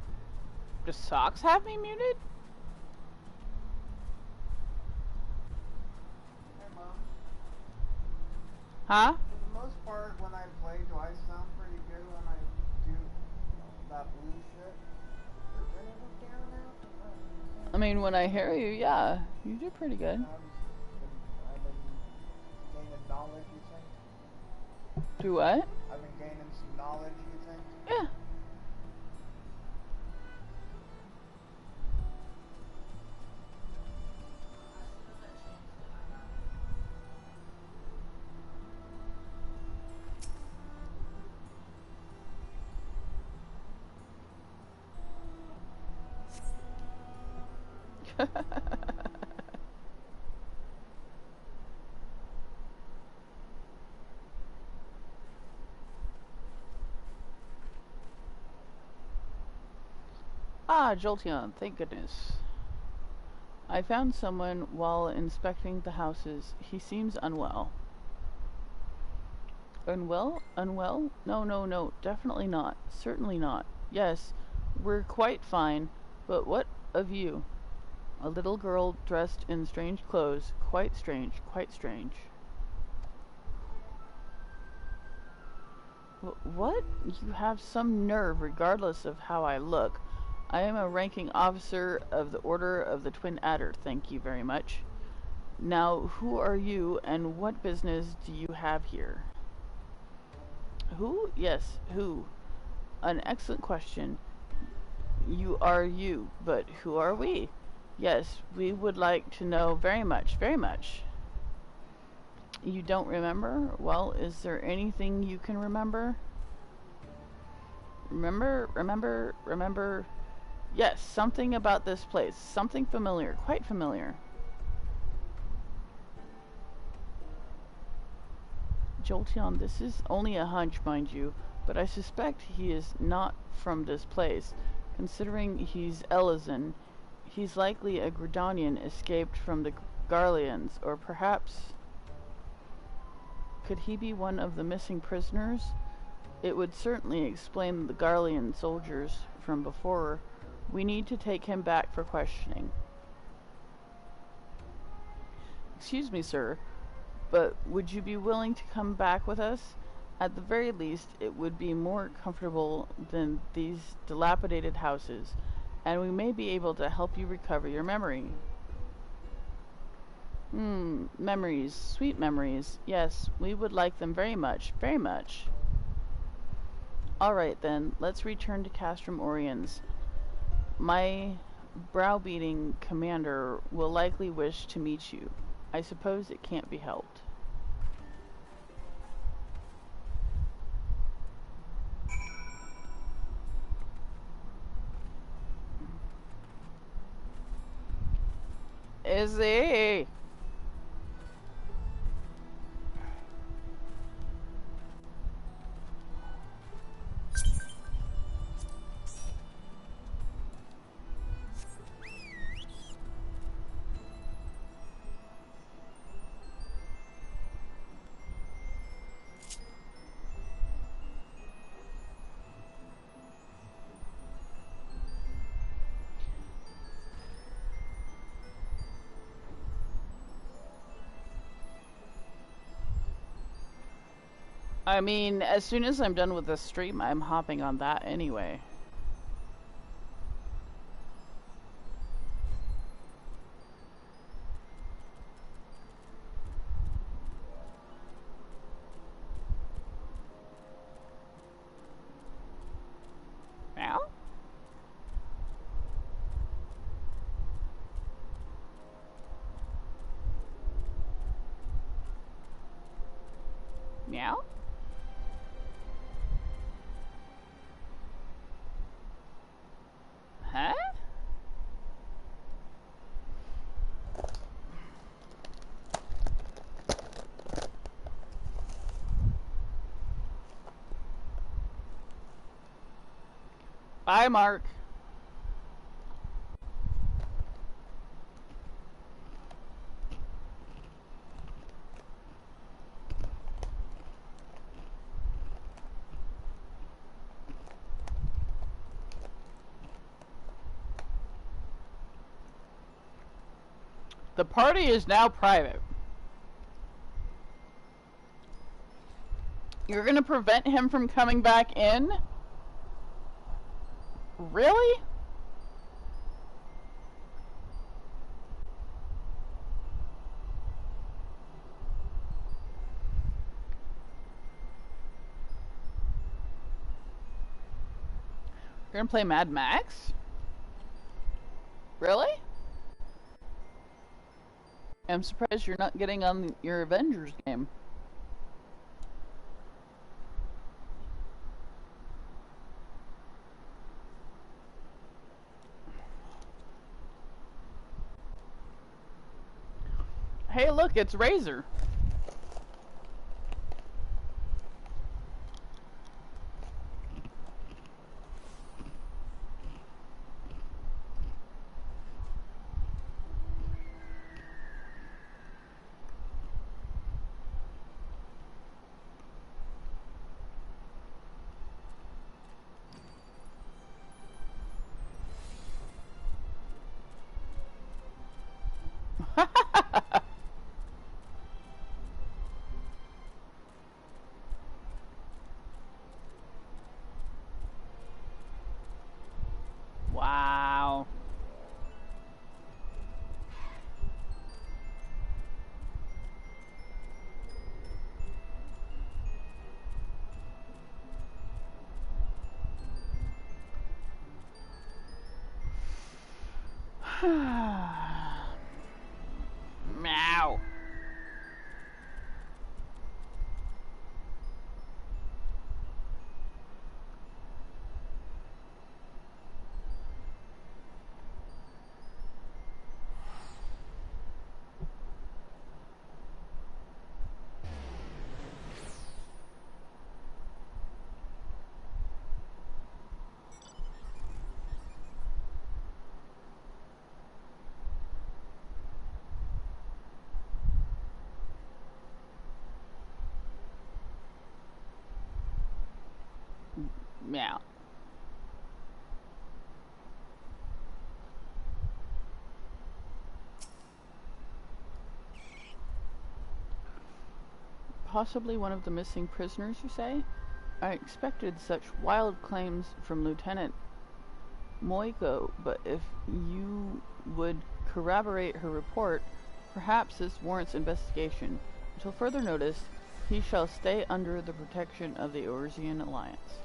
do socks have me muted? Hey, Mom. Huh? For the most part, when I play, do I sound pretty good when I do that blue shit? Is any of them clear now? I mean, when I hear you, yeah, you do pretty good. I've been gaining knowledge, you think? Do what? I've been gaining some knowledge, you think? Yeah. Ah, Jolteon, thank goodness. I found someone while inspecting the houses. He seems unwell. Unwell? Unwell? No, no, no, definitely not. Certainly not. Yes, we're quite fine, but what of you? A little girl dressed in strange clothes. Quite strange, quite strange. What? You have some nerve, regardless of how I look. I am a ranking officer of the Order of the Twin Adder, thank you very much. Now, who are you, and what business do you have here? Who? Yes, who? An excellent question. You are you, but who are we? Yes, we would like to know very much, very much. You don't remember? Well, is there anything you can remember? Remember? Yes, something about this place. Something familiar, quite familiar. Jolteon, this is only a hunch, mind you, but I suspect he is not from this place. Considering he's Elysian, he's likely a Gridanian escaped from the Garleans, or perhaps... Could he be one of the missing prisoners? It would certainly explain the Garlean soldiers from before. We need to take him back for questioning. Excuse me, sir, but would you be willing to come back with us? At the very least, it would be more comfortable than these dilapidated houses, and we may be able to help you recover your memory. Memories, sweet memories. Yes, we would like them very much, very much. Alright then, let's return to Castrum Oriens. My browbeating commander will likely wish to meet you. I suppose it can't be helped. Izzy! I mean, as soon as I'm done with this stream, I'm hopping on that anyway. Meow? Meow? Huh? Bye, Mark. The party is now private. You're gonna prevent him from coming back in? Really? You're gonna play Mad Max? Really? I'm surprised you're not getting on your Avengers game. Hey, look, it's Razor. Wow. Meow. Meow. Possibly one of the missing prisoners, you say? I expected such wild claims from Lieutenant Moiko, but if you would corroborate her report, perhaps this warrants investigation. Until further notice, he shall stay under the protection of the Eorzean Alliance.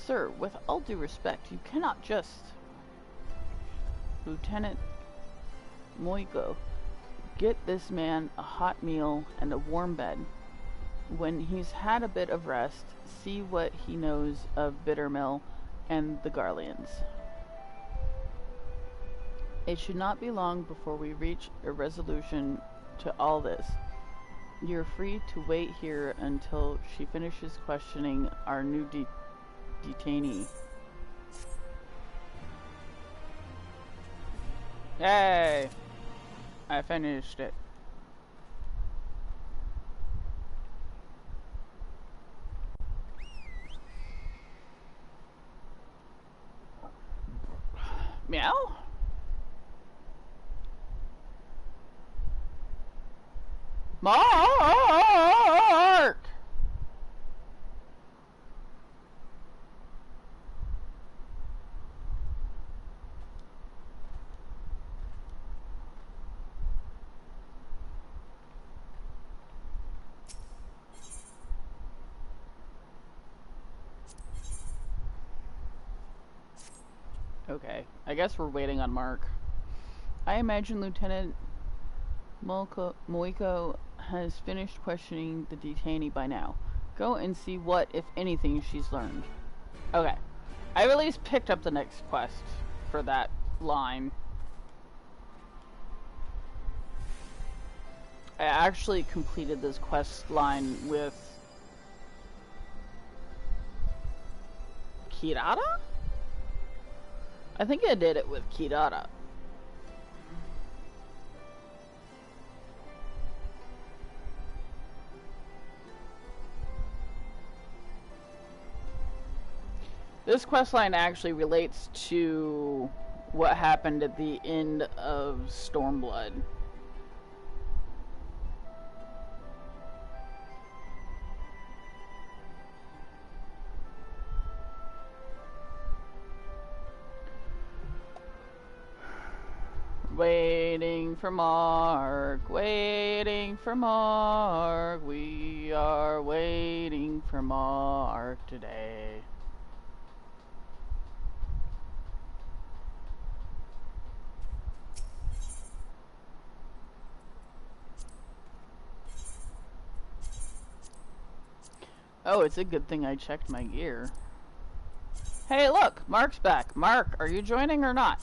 Sir, with all due respect, you cannot just... Lieutenant Moiko, get this man a hot meal and a warm bed. When he's had a bit of rest, see what he knows of Bittermill and the Garleans. It should not be long before we reach a resolution to all this. You're free to wait here until she finishes questioning our new detainee. Yay! I finished it. Meow? Mark! Okay, I guess we're waiting on Mark. I imagine Lieutenant Moiko has finished questioning the detainee by now. Go and see what, if anything, she's learned. Okay. I've at least picked up the next quest for that line. I actually completed this quest line with Kirara? I think I did it with Kirara. This questline actually relates to what happened at the end of Stormblood. Waiting for Mark, waiting for Mark. We are waiting for Mark today. Oh, it's a good thing I checked my gear. Hey, look, Mark's back. Mark, are you joining or not?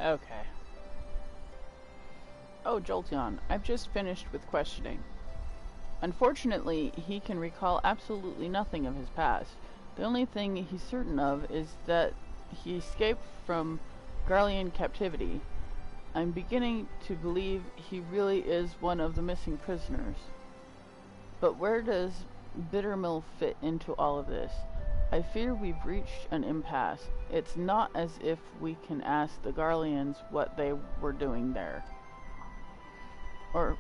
Okay. Oh, Jolteon, I've just finished with questioning. Unfortunately, he can recall absolutely nothing of his past. The only thing he's certain of is that he escaped from Garlean captivity. I'm beginning to believe he really is one of the missing prisoners. But where does Bittermill fit into all of this? I fear we've reached an impasse. It's not as if we can ask the Garleans what they were doing there. Or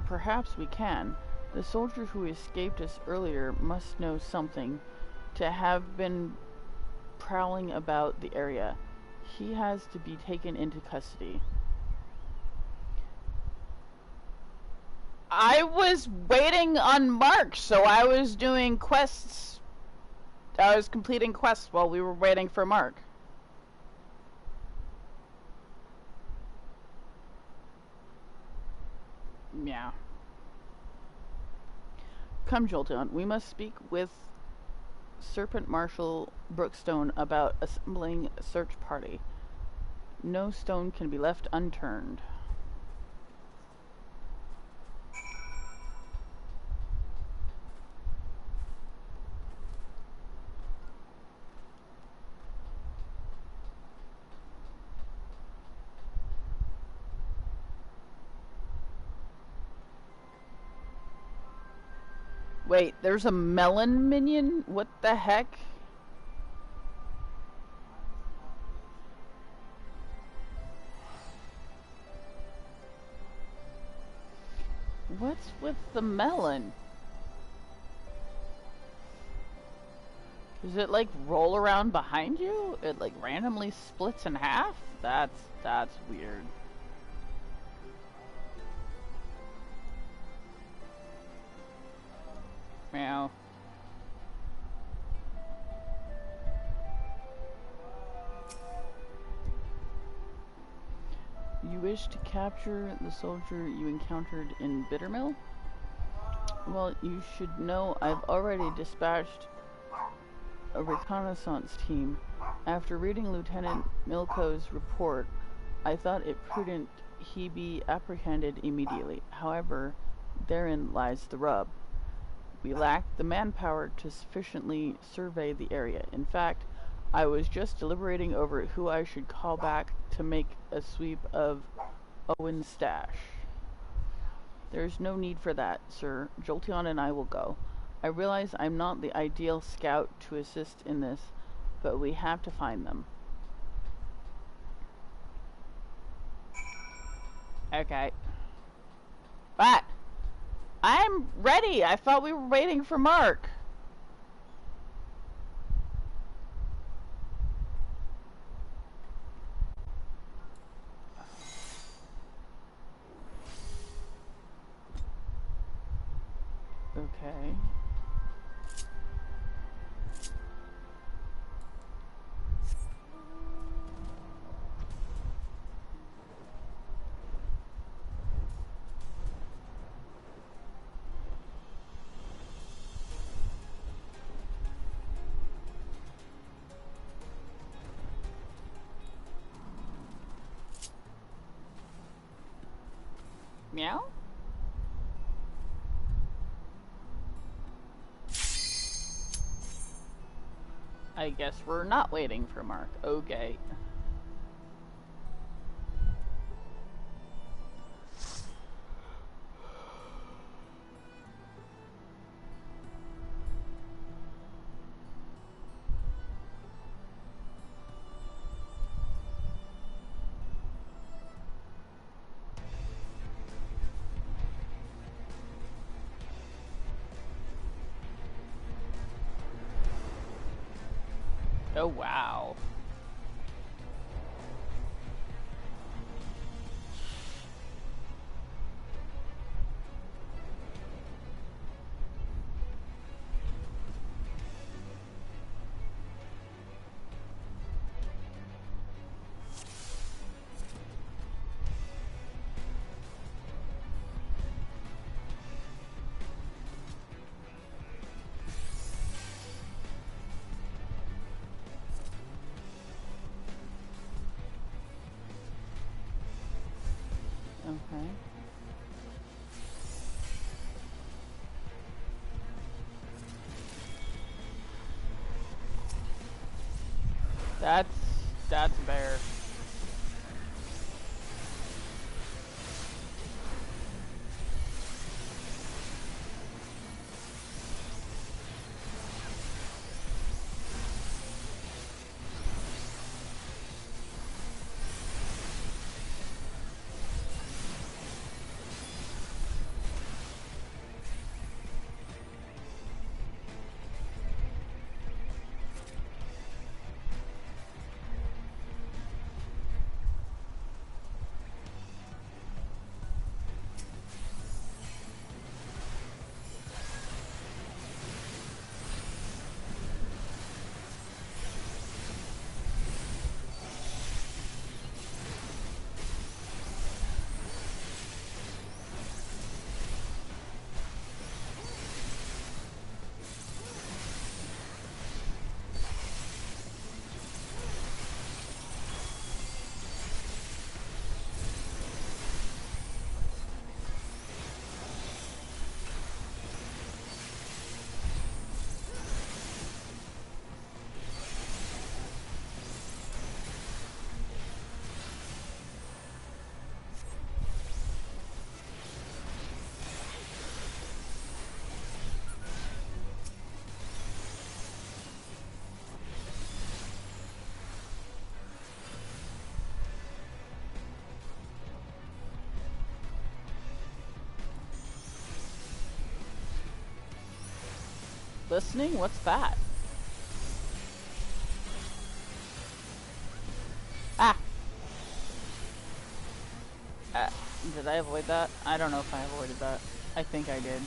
perhaps we can. The soldier who escaped us earlier must know something, to have been prowling about the area. He has to be taken into custody. I was waiting on Mark, so I was doing quests. I was completing quests while we were waiting for Mark. Yeah. Come, Jolteon, we must speak with Serpent Marshal Brookstone about assembling a search party. No stone can be left unturned. Wait, there's a melon minion? What the heck? What's with the melon? Does it like roll around behind you? It like randomly splits in half? That's weird. Meow. You wish to capture the soldier you encountered in Bittermill? Well, you should know I've already dispatched a reconnaissance team. After reading Lieutenant Milko's report, I thought it prudent he be apprehended immediately. However, therein lies the rub. We lack the manpower to sufficiently survey the area. In fact, I was just deliberating over who I should call back to make a sweep of Owen's stash. There's no need for that, sir. Jolteon and I will go. I realize I'm not the ideal scout to assist in this, but we have to find them. Okay. But I'm ready. I thought we were waiting for Mark. Okay. Meow? I guess we're not waiting for Mark. Okay. Oh, wow. Okay. That's bear. Listening? What's that? Ah! Did I avoid that? I don't know if I avoided that. I think I did.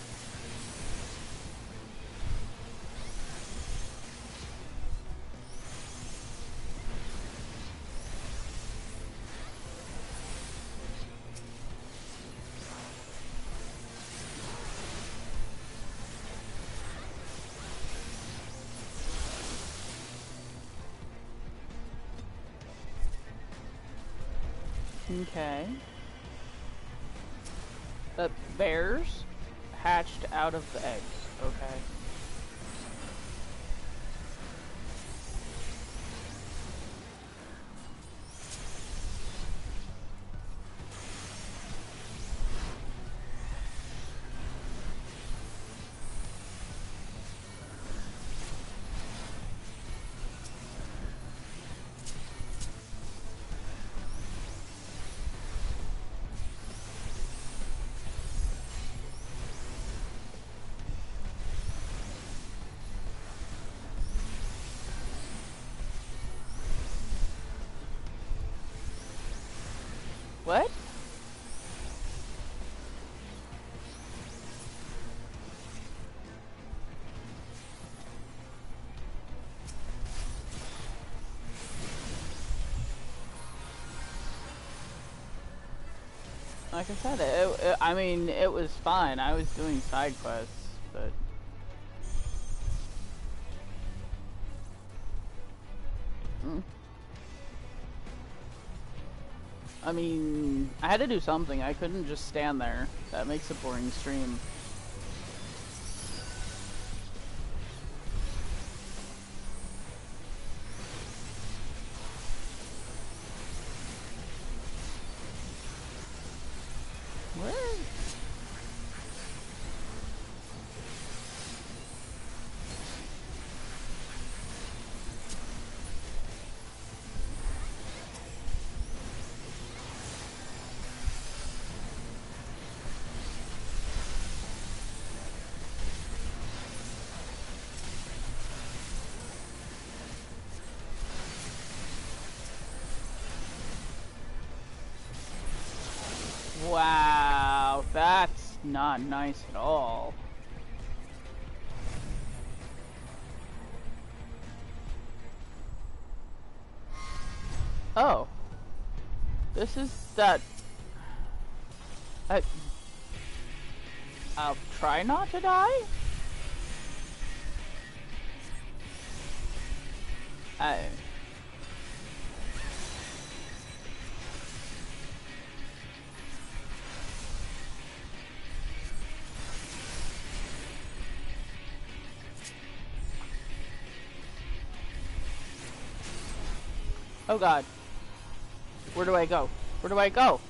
Okay. The bears hatched out of the eggs. Okay. What? Like I said, I mean, it was fine. I was doing side quests, but... I mean, I had to do something. I couldn't just stand there. That makes a boring stream. What? Wow, that's not nice at all. Oh. This is that... I'll try not to die? Oh god. Where do I go? Where do I go?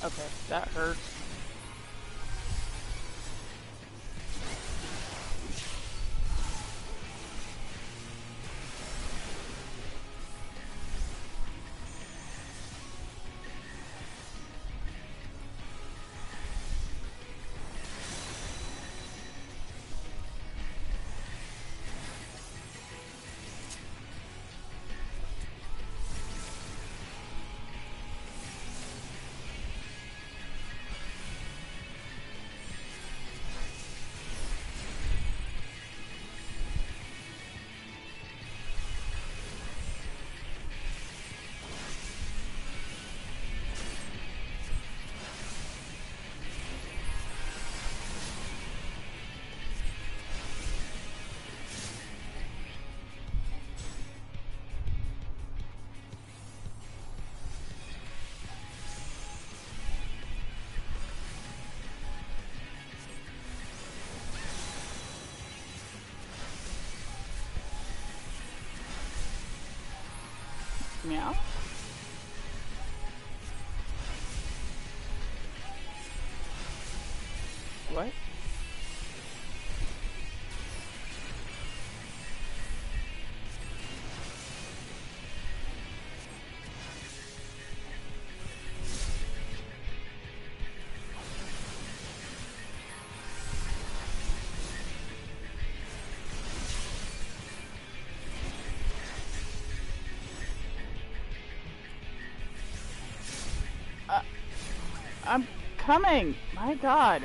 Okay, that hurts. Meow. What? I'm coming! My god.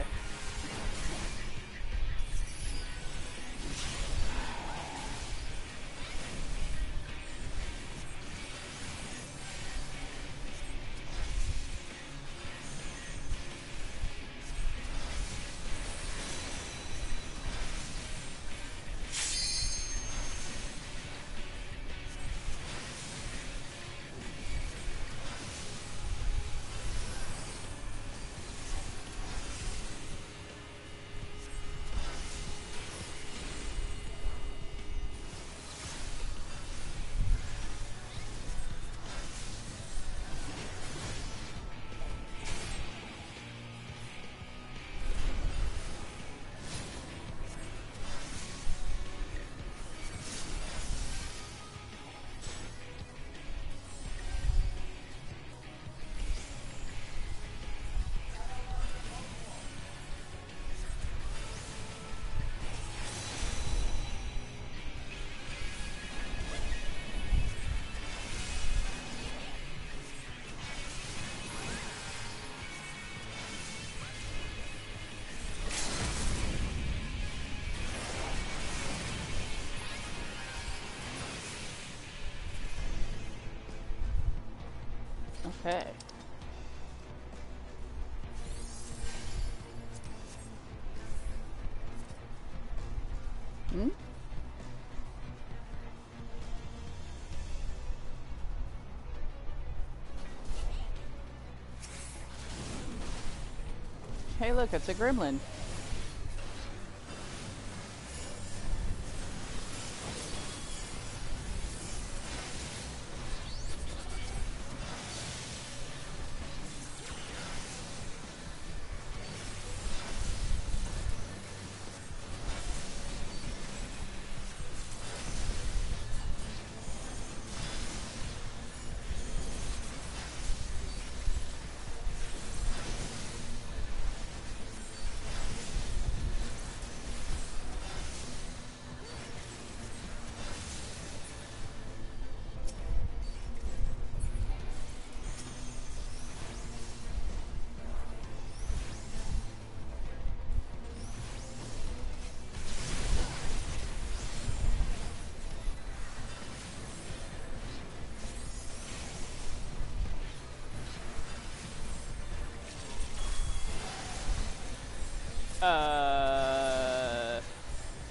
Okay. Hmm? Hey, look, it's a gremlin.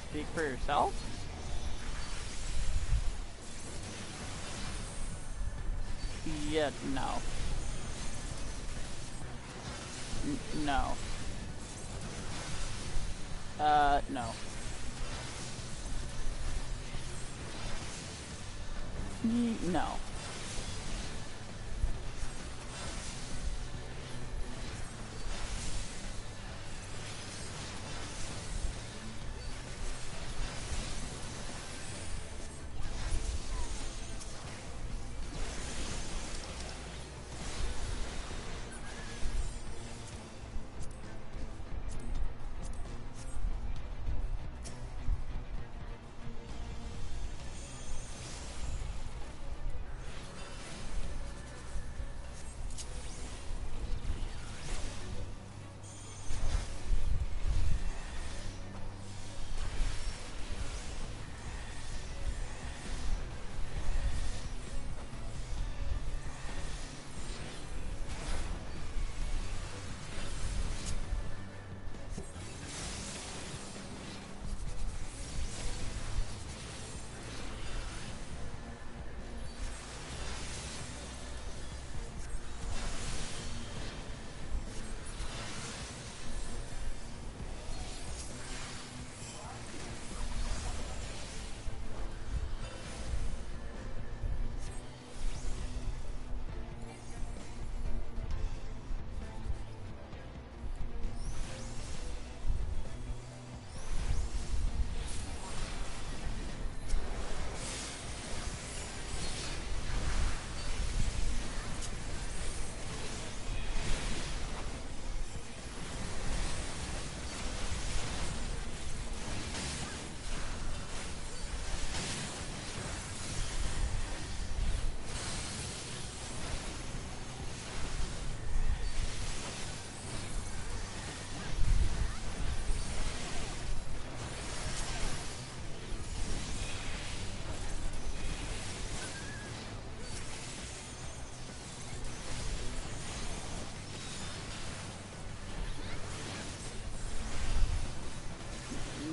Speak for yourself? Yeah, no. No. No. No.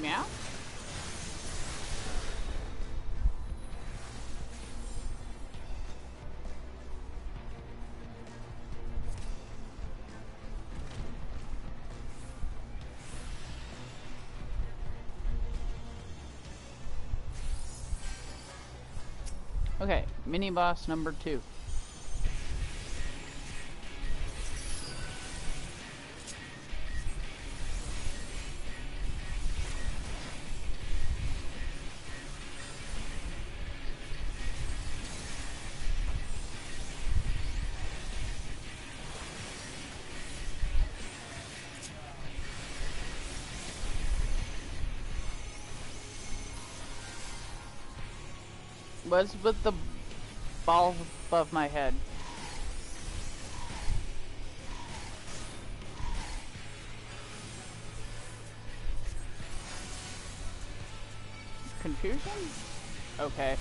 Meow? Okay, mini boss number 2. What's with the ball above my head? Confusion? Okay.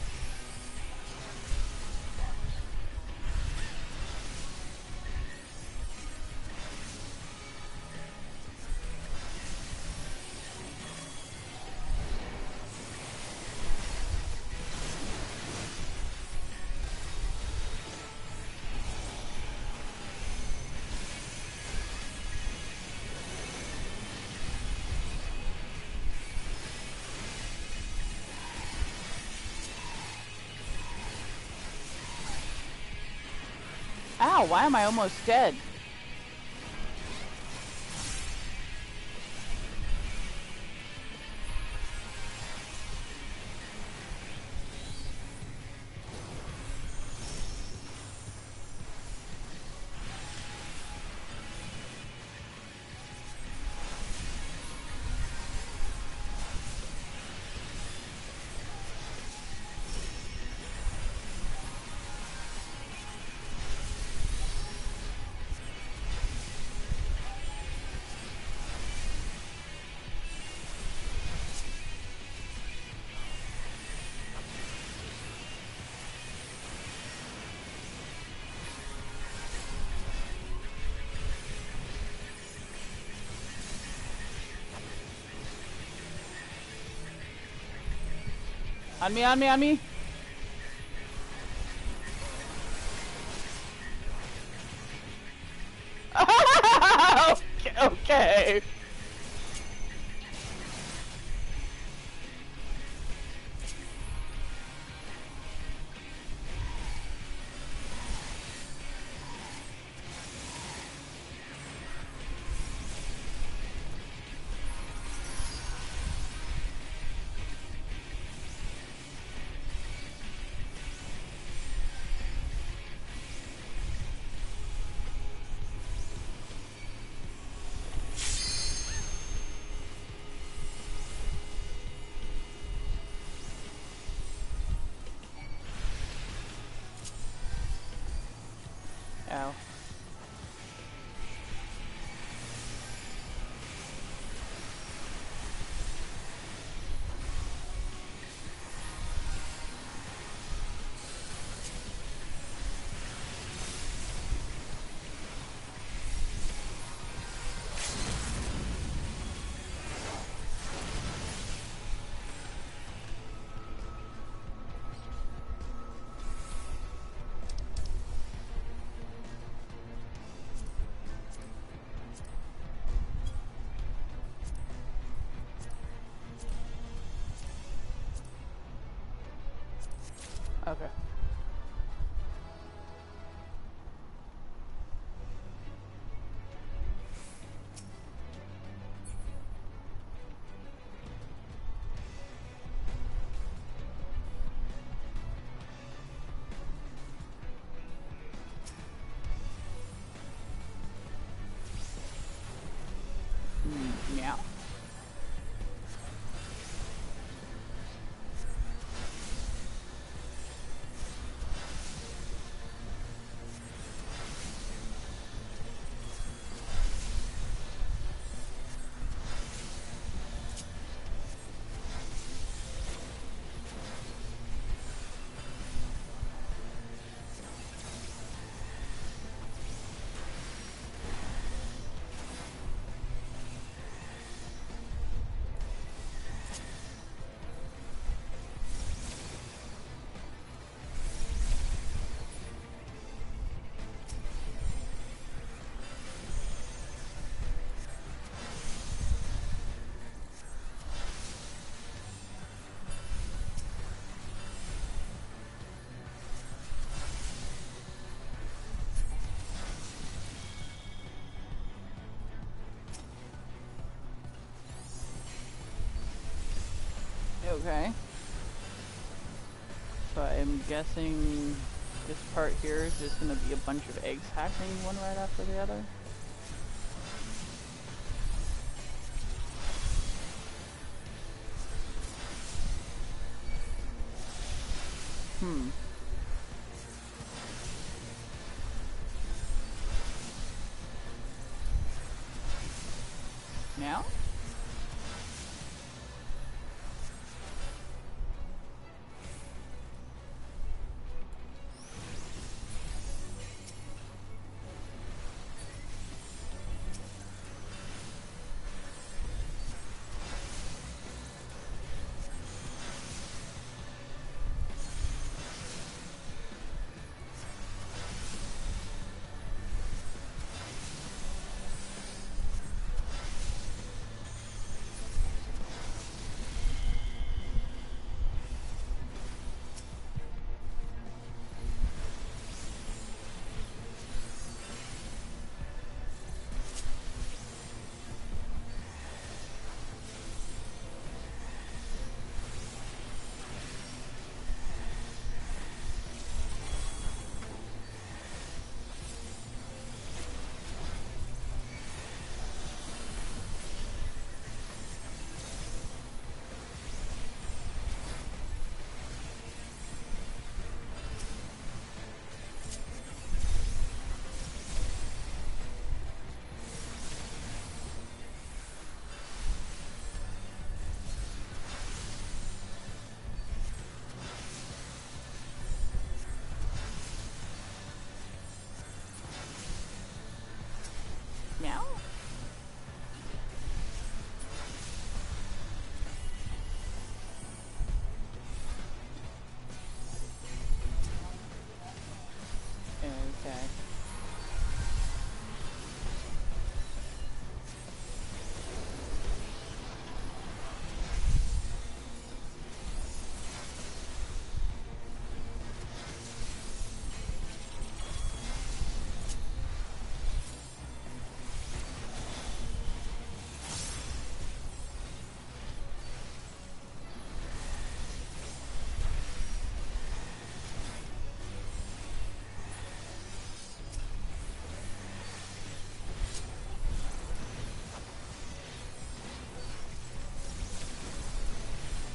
Ow, why am I almost dead? On me, on me, on me. Okay, okay. Ow. Okay. Meow. Okay. So I'm guessing this part here is just gonna be a bunch of eggs hatching one right after the other. Hmm. Now?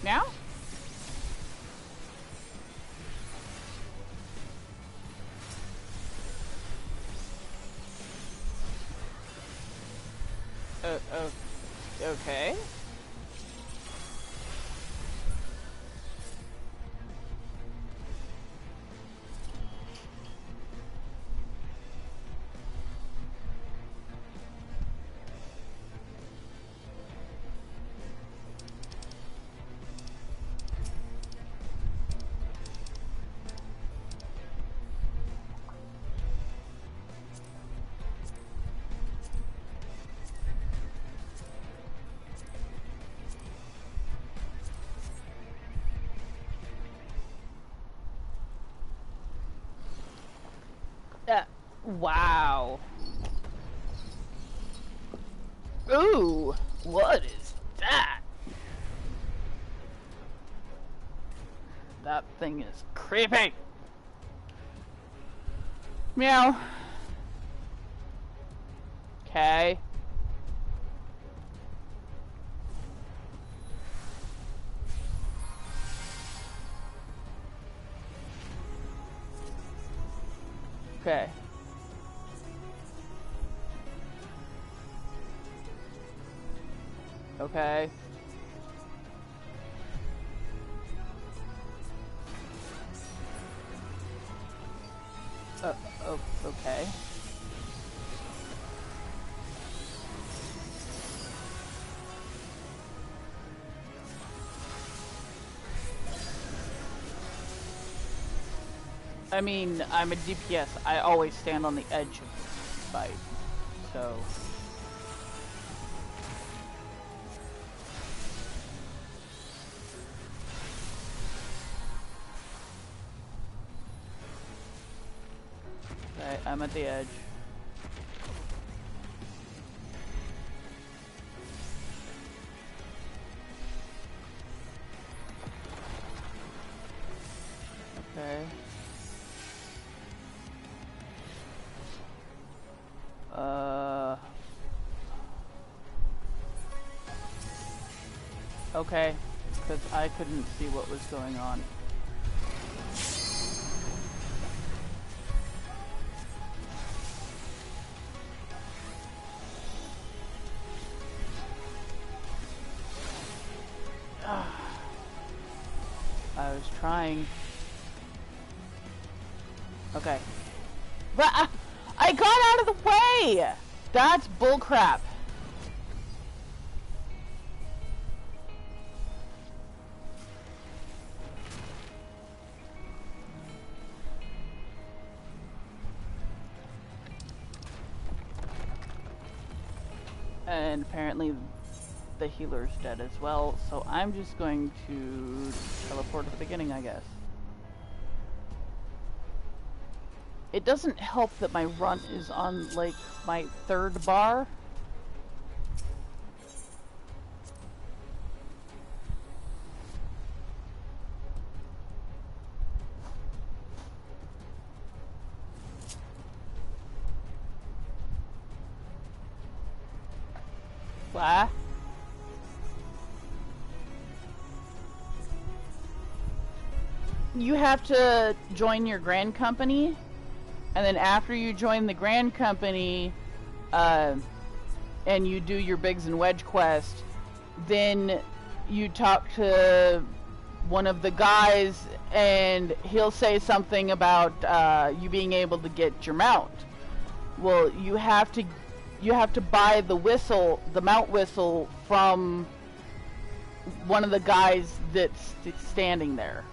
Meow? Okay. Wow. Ooh, what is that? That thing is creepy. Meow. Okay. Okay. Okay. Okay. I mean, I'm a DPS. I always stand on the edge of the fight. So... Okay, I'm at the edge. Okay. Okay, because I couldn't see what was going on. I was trying. Okay. But I got out of the way! That's bullcrap. And apparently the healer's dead as well, so I'm just going to teleport to the beginning, I guess. It doesn't help that my run is on, like, my 3rd bar. What? You have to join your grand company, and then after you join the grand company, and you do your Biggs and Wedge quest, then you talk to one of the guys, and he'll say something about you being able to get your mount. Well, you have to buy the whistle, the mount whistle, from one of the guys that's standing there.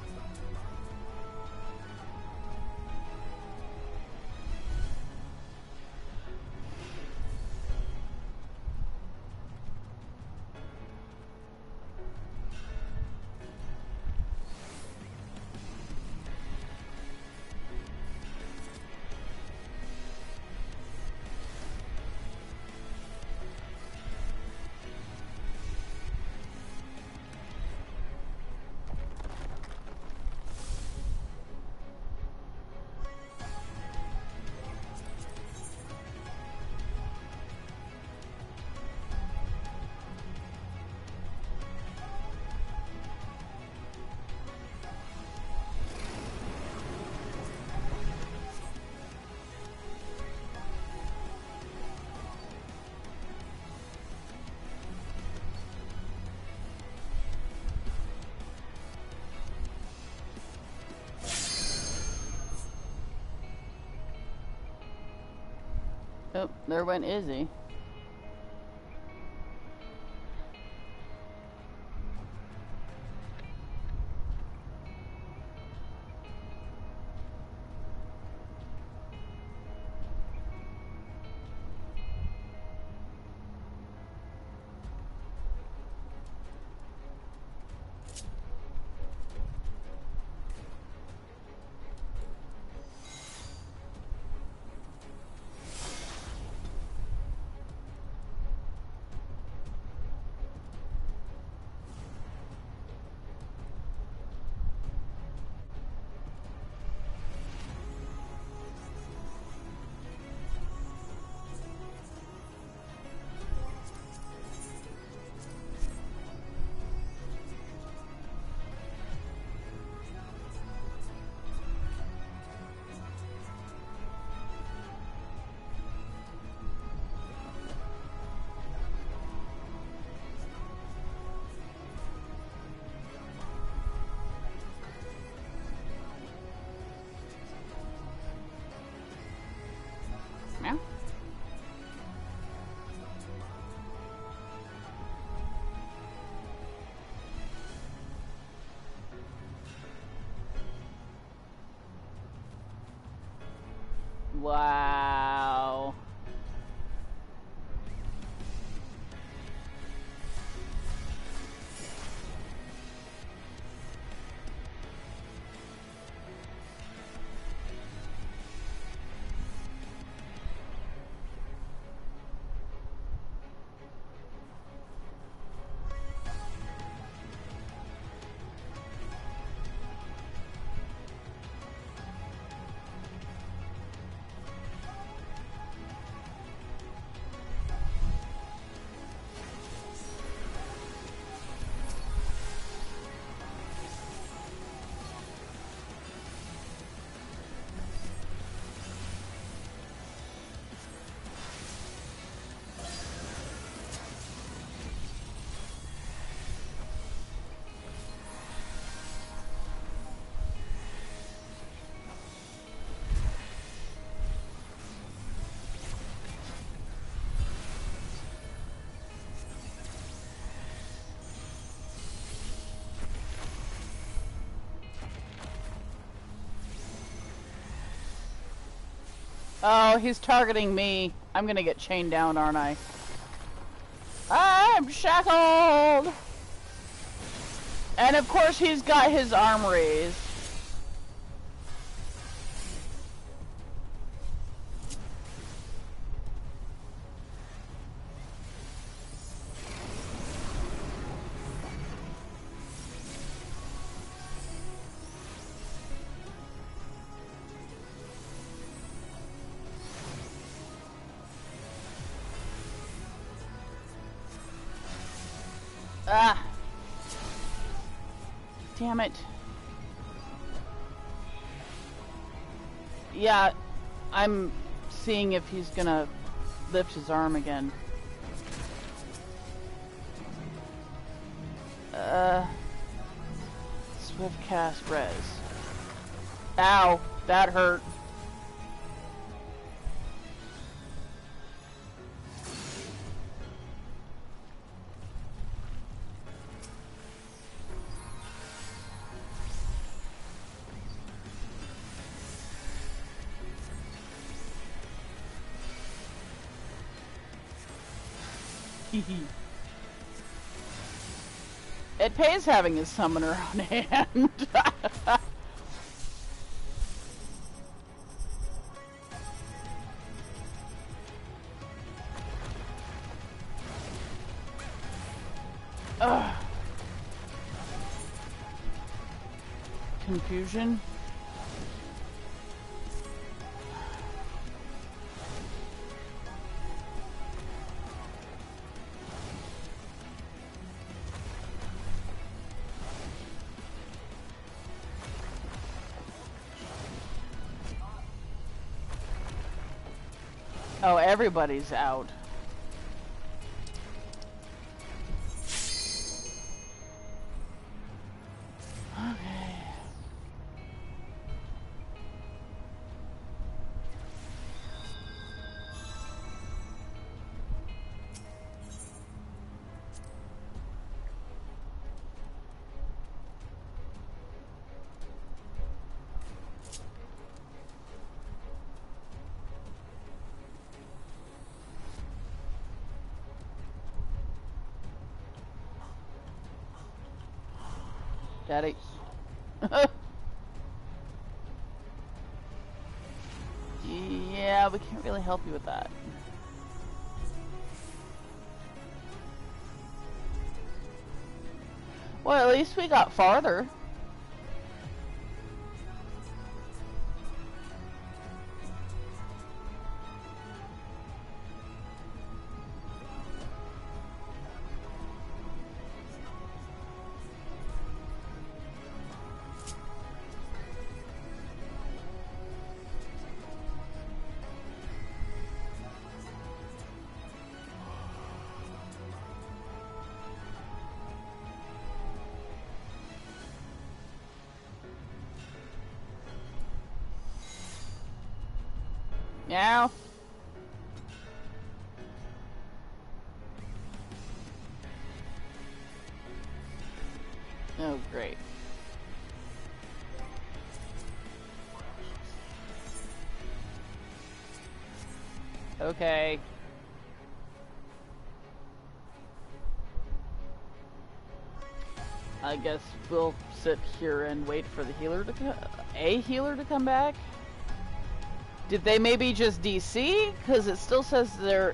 Oh, there went Izzy. Yeah. Wow. Oh, he's targeting me. I'm gonna get chained down, aren't I? I'm shackled! And of course he's got his arm raised. Ah! Damn it. Yeah, I'm seeing if he's gonna lift his arm again. Swift cast res. Ow, that hurt. It pays having a summoner on hand. Ugh. Confusion. Oh, everybody's out. Okay. Daddy. Yeah, we can't really help you with that. Well, at least we got farther. Meow. Oh, great. Okay. I guess we'll sit here and wait for the healer to healer to come back. Did they maybe just DC? Because it still says they're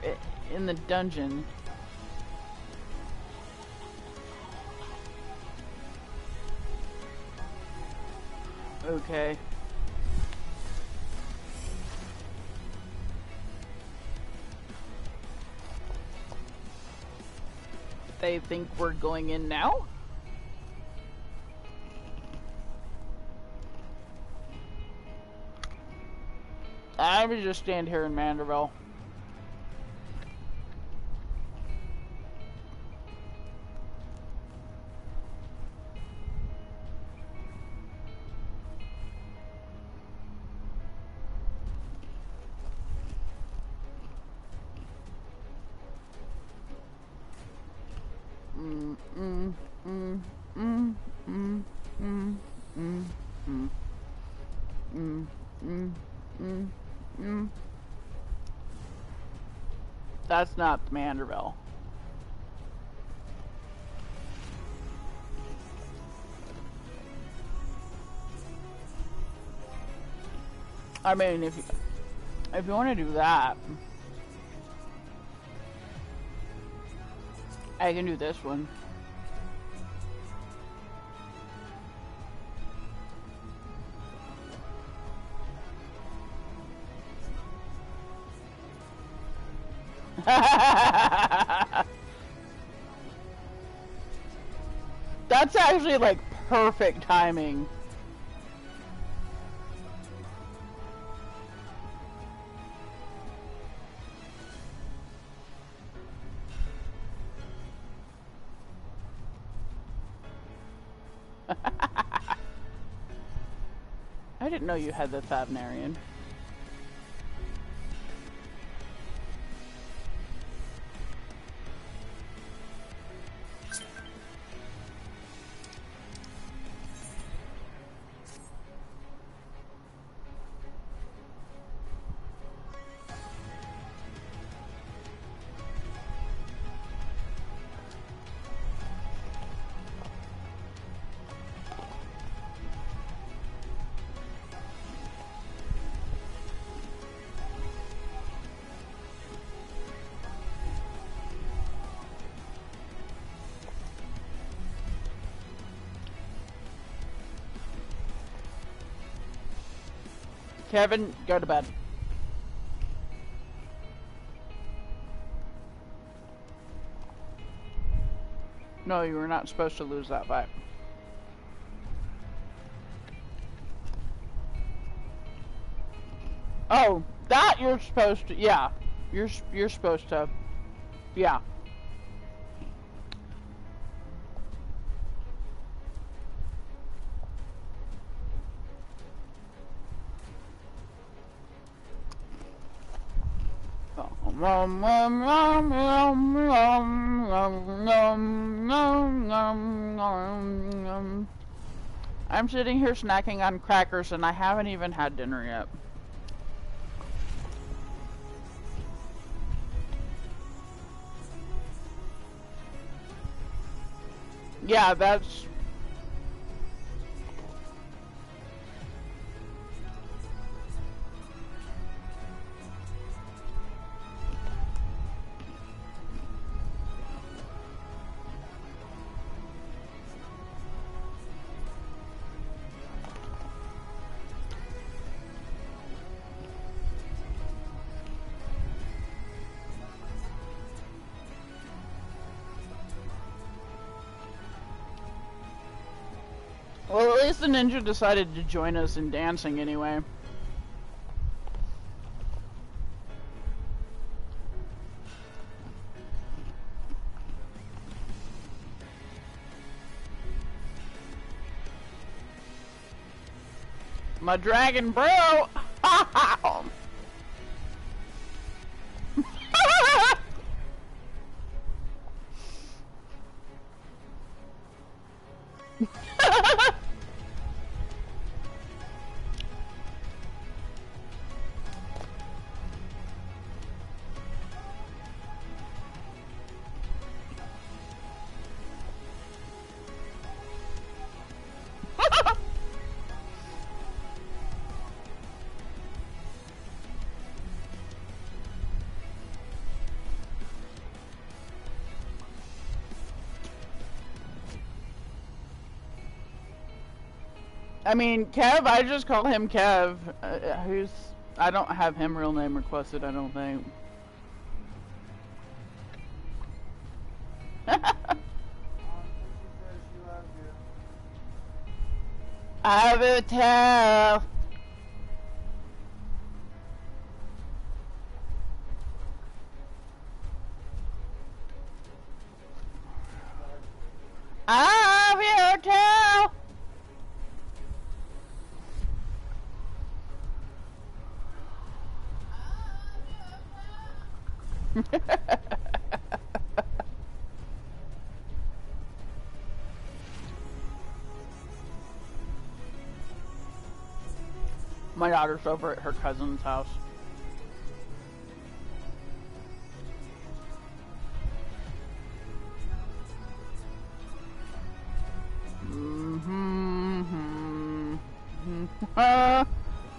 in the dungeon. Okay. They think we're going in now? I would just stand here in Manderville. That's not Manderville. I mean, if you want to do that, I can do this one. That's actually like perfect timing. I didn't know you had the Thavnarian. Kevin, go to bed. No, you were not supposed to lose that fight. Oh, that you're supposed to, yeah. You're supposed to, yeah. I'm sitting here snacking on crackers and I haven't even had dinner yet. Yeah, that's least the ninja decided to join us in dancing anyway. My dragon bro! I mean, Kev, I just call him Kev. I don't have him real name requested, I don't think. I will tell. I will tell. My daughter's over at her cousin's house.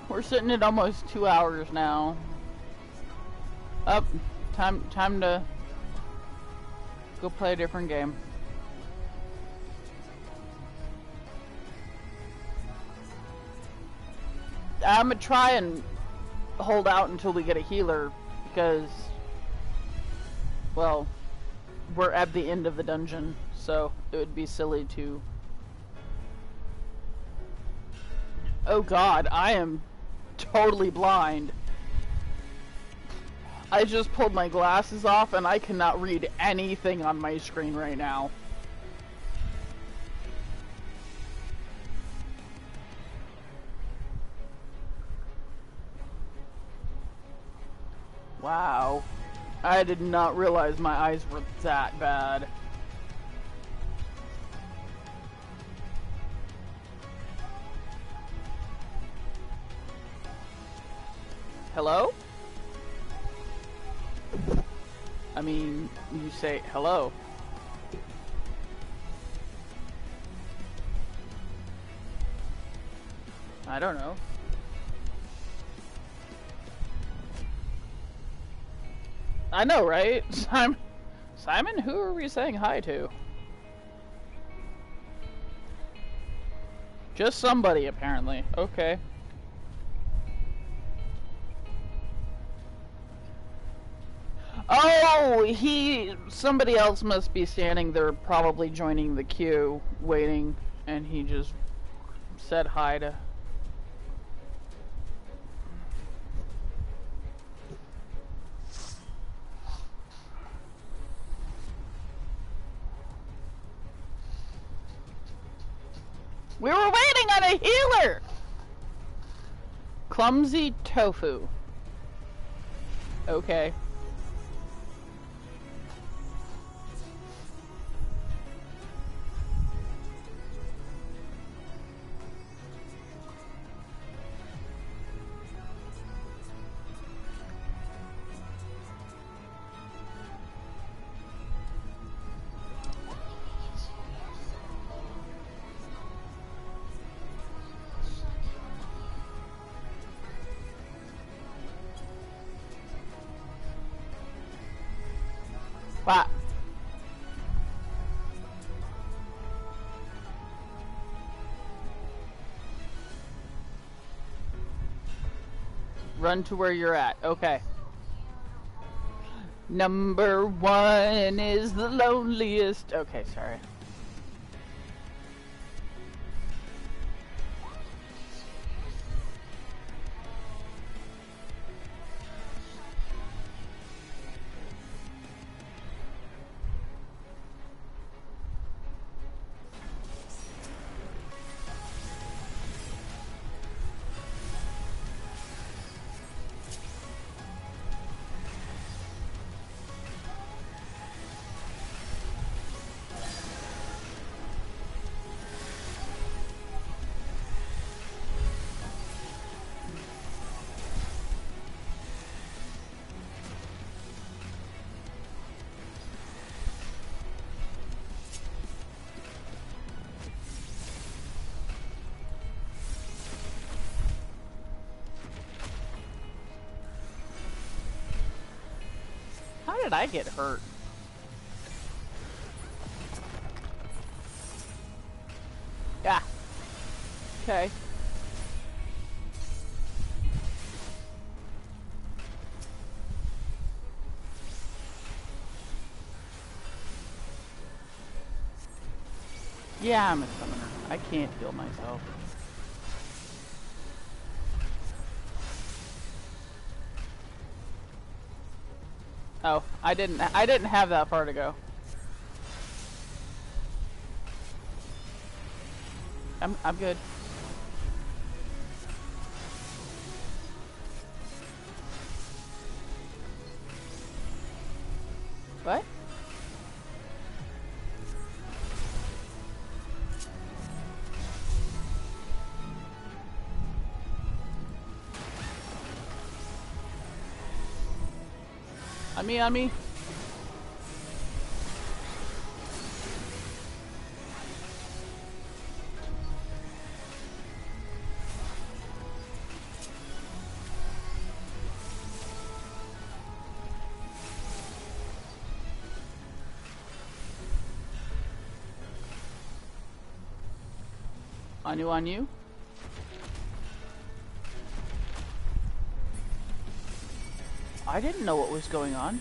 We're sitting at almost 2 hours now. Up, time to go play a different game. I'm gonna try and hold out until we get a healer because, well, we're at the end of the dungeon, so it would be silly to... Oh god, I am totally blind. I just pulled my glasses off and I cannot read anything on my screen right now. Wow. I did not realize my eyes were that bad. Hello? I mean, you say hello. I don't know. I know, right? Simon, who are we saying hi to? Just somebody, apparently. Okay. Oh, somebody else must be standing there probably joining the queue, waiting, and he just said hi to... We were waiting on a healer! Clumsy tofu. Okay. What? Run to where you're at. Okay. Number 1 is the loneliest. Okay, sorry. did I get hurt? Yeah. Okay. Yeah, I'm a summoner. I can't heal myself. Oh, I didn't have that far to go. I'm good. What? On me. On you. I didn't know what was going on.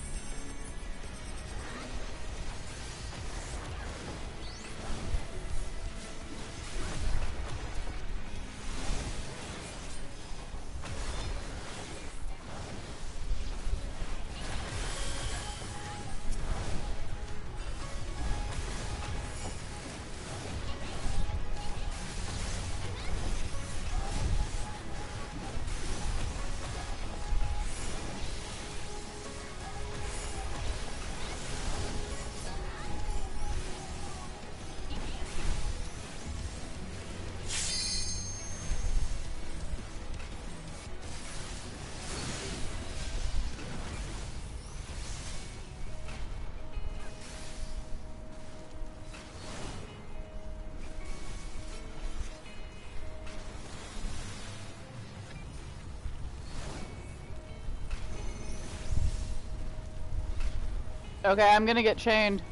Okay, I'm gonna get chained.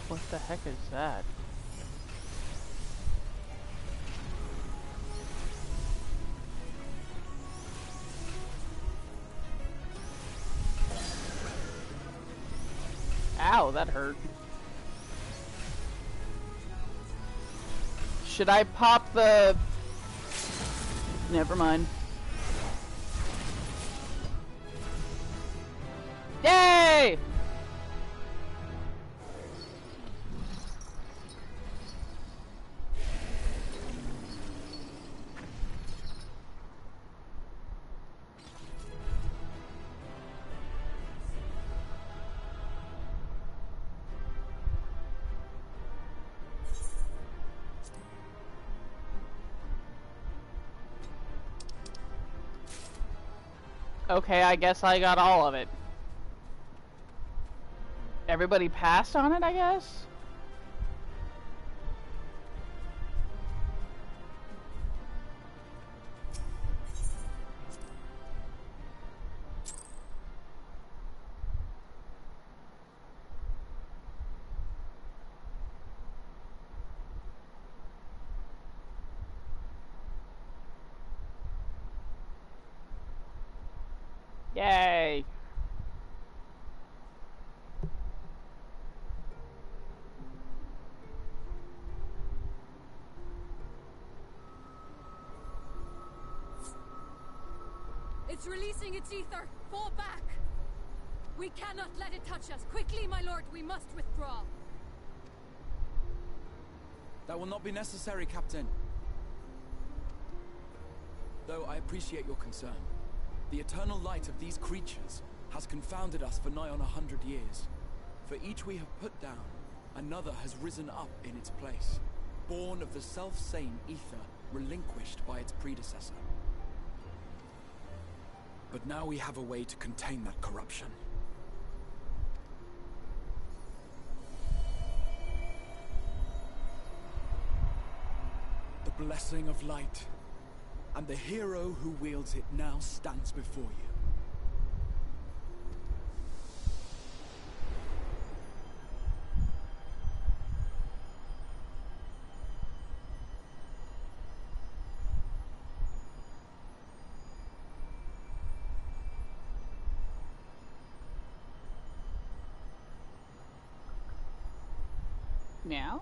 What the heck is that? Ow, that hurt. Should I pop the... Never mind. Yay! Okay, I guess I got all of it. Everybody passed on it, I guess? Yay! It's releasing its ether! Fall back! We cannot let it touch us! Quickly, my lord, we must withdraw! That will not be necessary, Captain. Though I appreciate your concern. The eternal light of these creatures has confounded us for nigh on 100 years. For each we have put down, another has risen up in its place, born of the self-same ether relinquished by its predecessor. But now we have a way to contain that corruption. The blessing of light, and the hero who wields it now stands before you. Meow?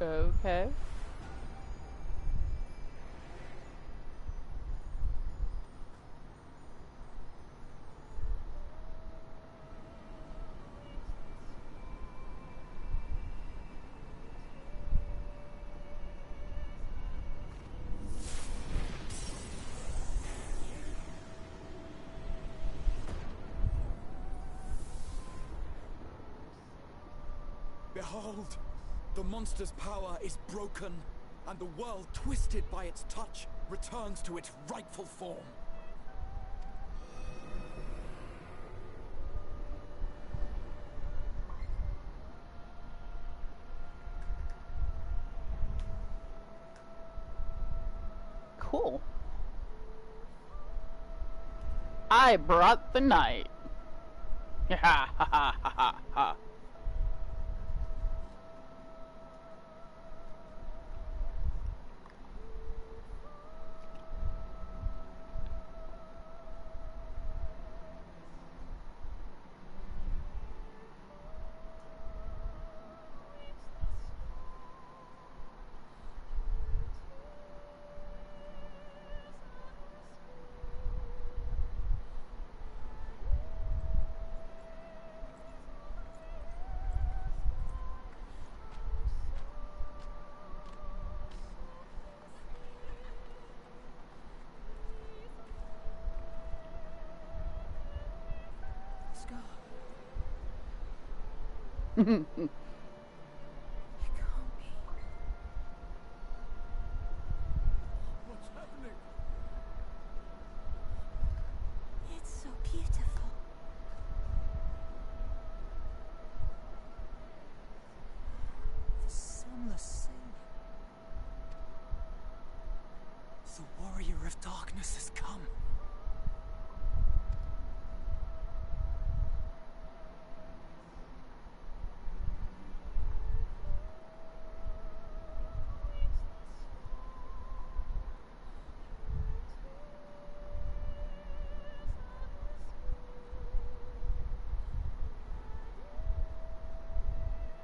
Okay. Behold! The monster's power is broken, and the world, twisted by its touch, returns to its rightful form. Cool. I brought the night. Ha ha ha ha ha ha. It can't be. What's happening? It's so beautiful. The Sunless Sin. The Warrior of Darkness has come.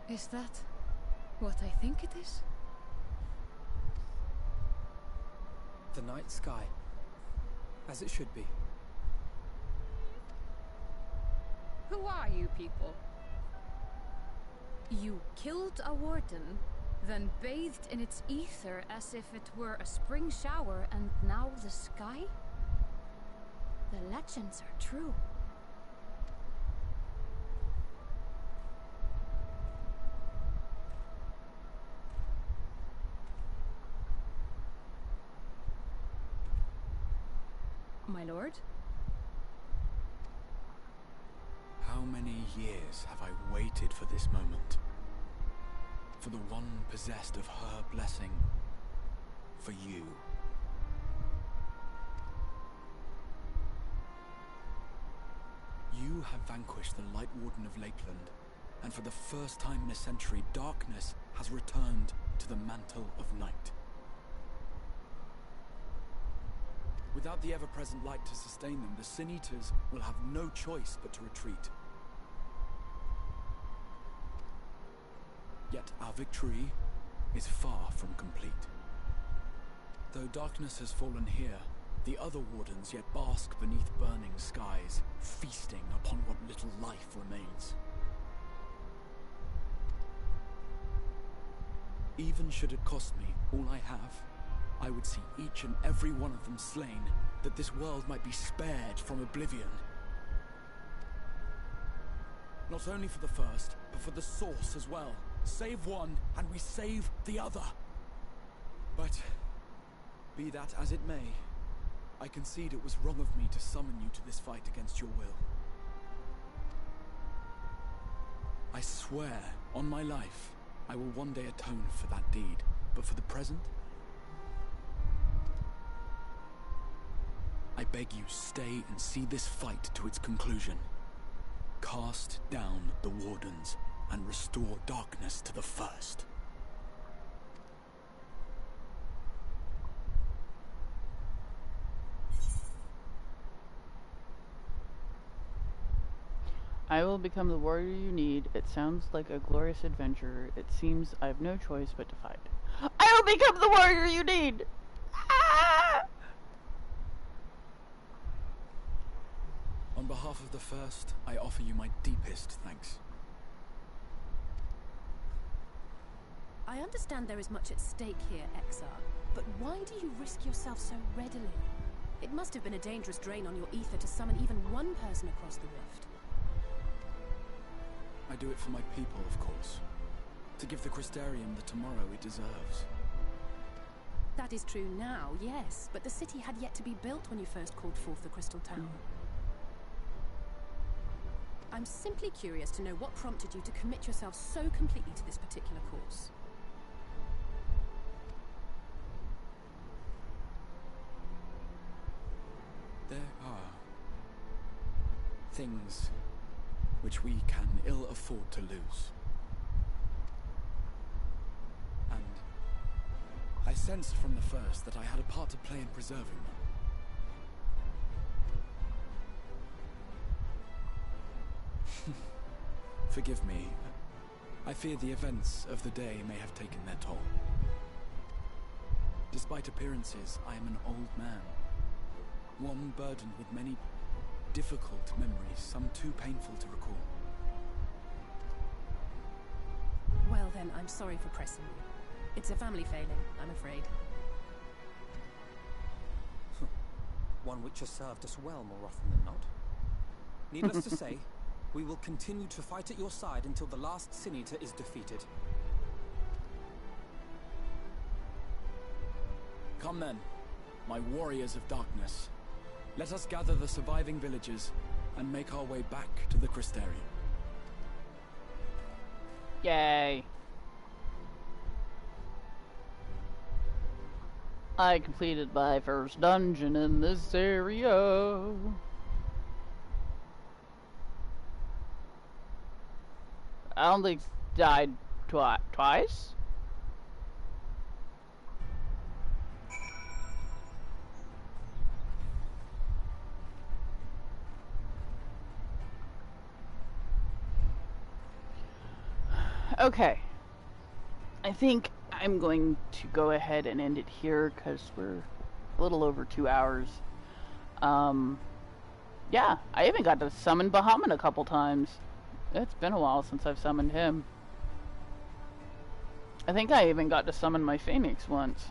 Is that what I think it is? The night sky, as it should be. Who are you people? You killed a warden, then bathed in its ether as if it were a spring shower, and now the sky? The legends are true. My lord? How many years have I waited for this moment? For the one possessed of her blessing. For you. You have vanquished the Light Warden of Lakeland, and for the first time in a century, darkness has returned to the mantle of night. Without the ever-present light to sustain them, the Sin Eaters will have no choice but to retreat. Yet our victory is far from complete. Though darkness has fallen here, the other wardens yet bask beneath burning skies, feasting upon what little life remains. even should it cost me all I have, I would see each and every one of them slain, that this world might be spared from oblivion. Not only for the first, but for the source as well. Save one, and we save the other. But, be that as it may, I concede it was wrong of me to summon you to this fight against your will. I swear, on my life, I will one day atone for that deed, but for the present, I beg you stay and see this fight to its conclusion. Cast down the wardens and restore darkness to the first. I will become the warrior you need. It sounds like a glorious adventure. It seems I have no choice but to fight. I will become the warrior you need! Ah! On behalf of the first, I offer you my deepest thanks. I understand there is much at stake here, Exar, but why do you risk yourself so readily? It must have been a dangerous drain on your ether to summon even one person across the rift. I do it for my people, of course. To give the Crystarium the tomorrow it deserves. That is true now, yes, but the city had yet to be built when you first called forth the Crystal Tower. I'm simply curious to know what prompted you to commit yourself so completely to this particular course. There are things which we can ill afford to lose. And I sensed from the first that I had a part to play in preserving them. Forgive me. I fear the events of the day may have taken their toll. Despite appearances, I am an old man. One burdened with many difficult memories, some too painful to recall. Well then, I'm sorry for pressing you. It's a family failing, I'm afraid. One which has served us well more often than not. Needless to say, we will continue to fight at your side until the last Sin Eater is defeated. Come then, my warriors of darkness. Let us gather the surviving villagers and make our way back to the Crystarium. Yay. I completed my first dungeon in this area. I don't think died twice. Okay. I think I'm going to go ahead and end it here because we're a little over 2 hours. Yeah, I even got to summon Bahamut a couple times. It's been a while since I've summoned him. I think I even got to summon my Phoenix once.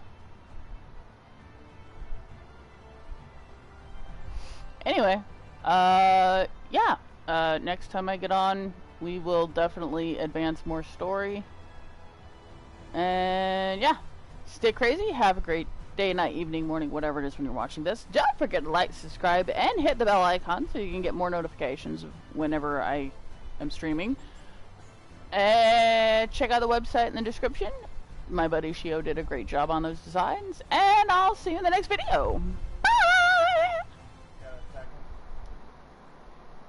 Anyway, yeah, next time I get on, we will definitely advance more story. And yeah, stay crazy, have a great day, night, evening, morning, whatever it is when you're watching this. Don't forget to like, subscribe, and hit the bell icon so you can get more notifications of whenever I am streaming. And check out the website in the description. My buddy Shio did a great job on those designs, and I'll see you in the next video.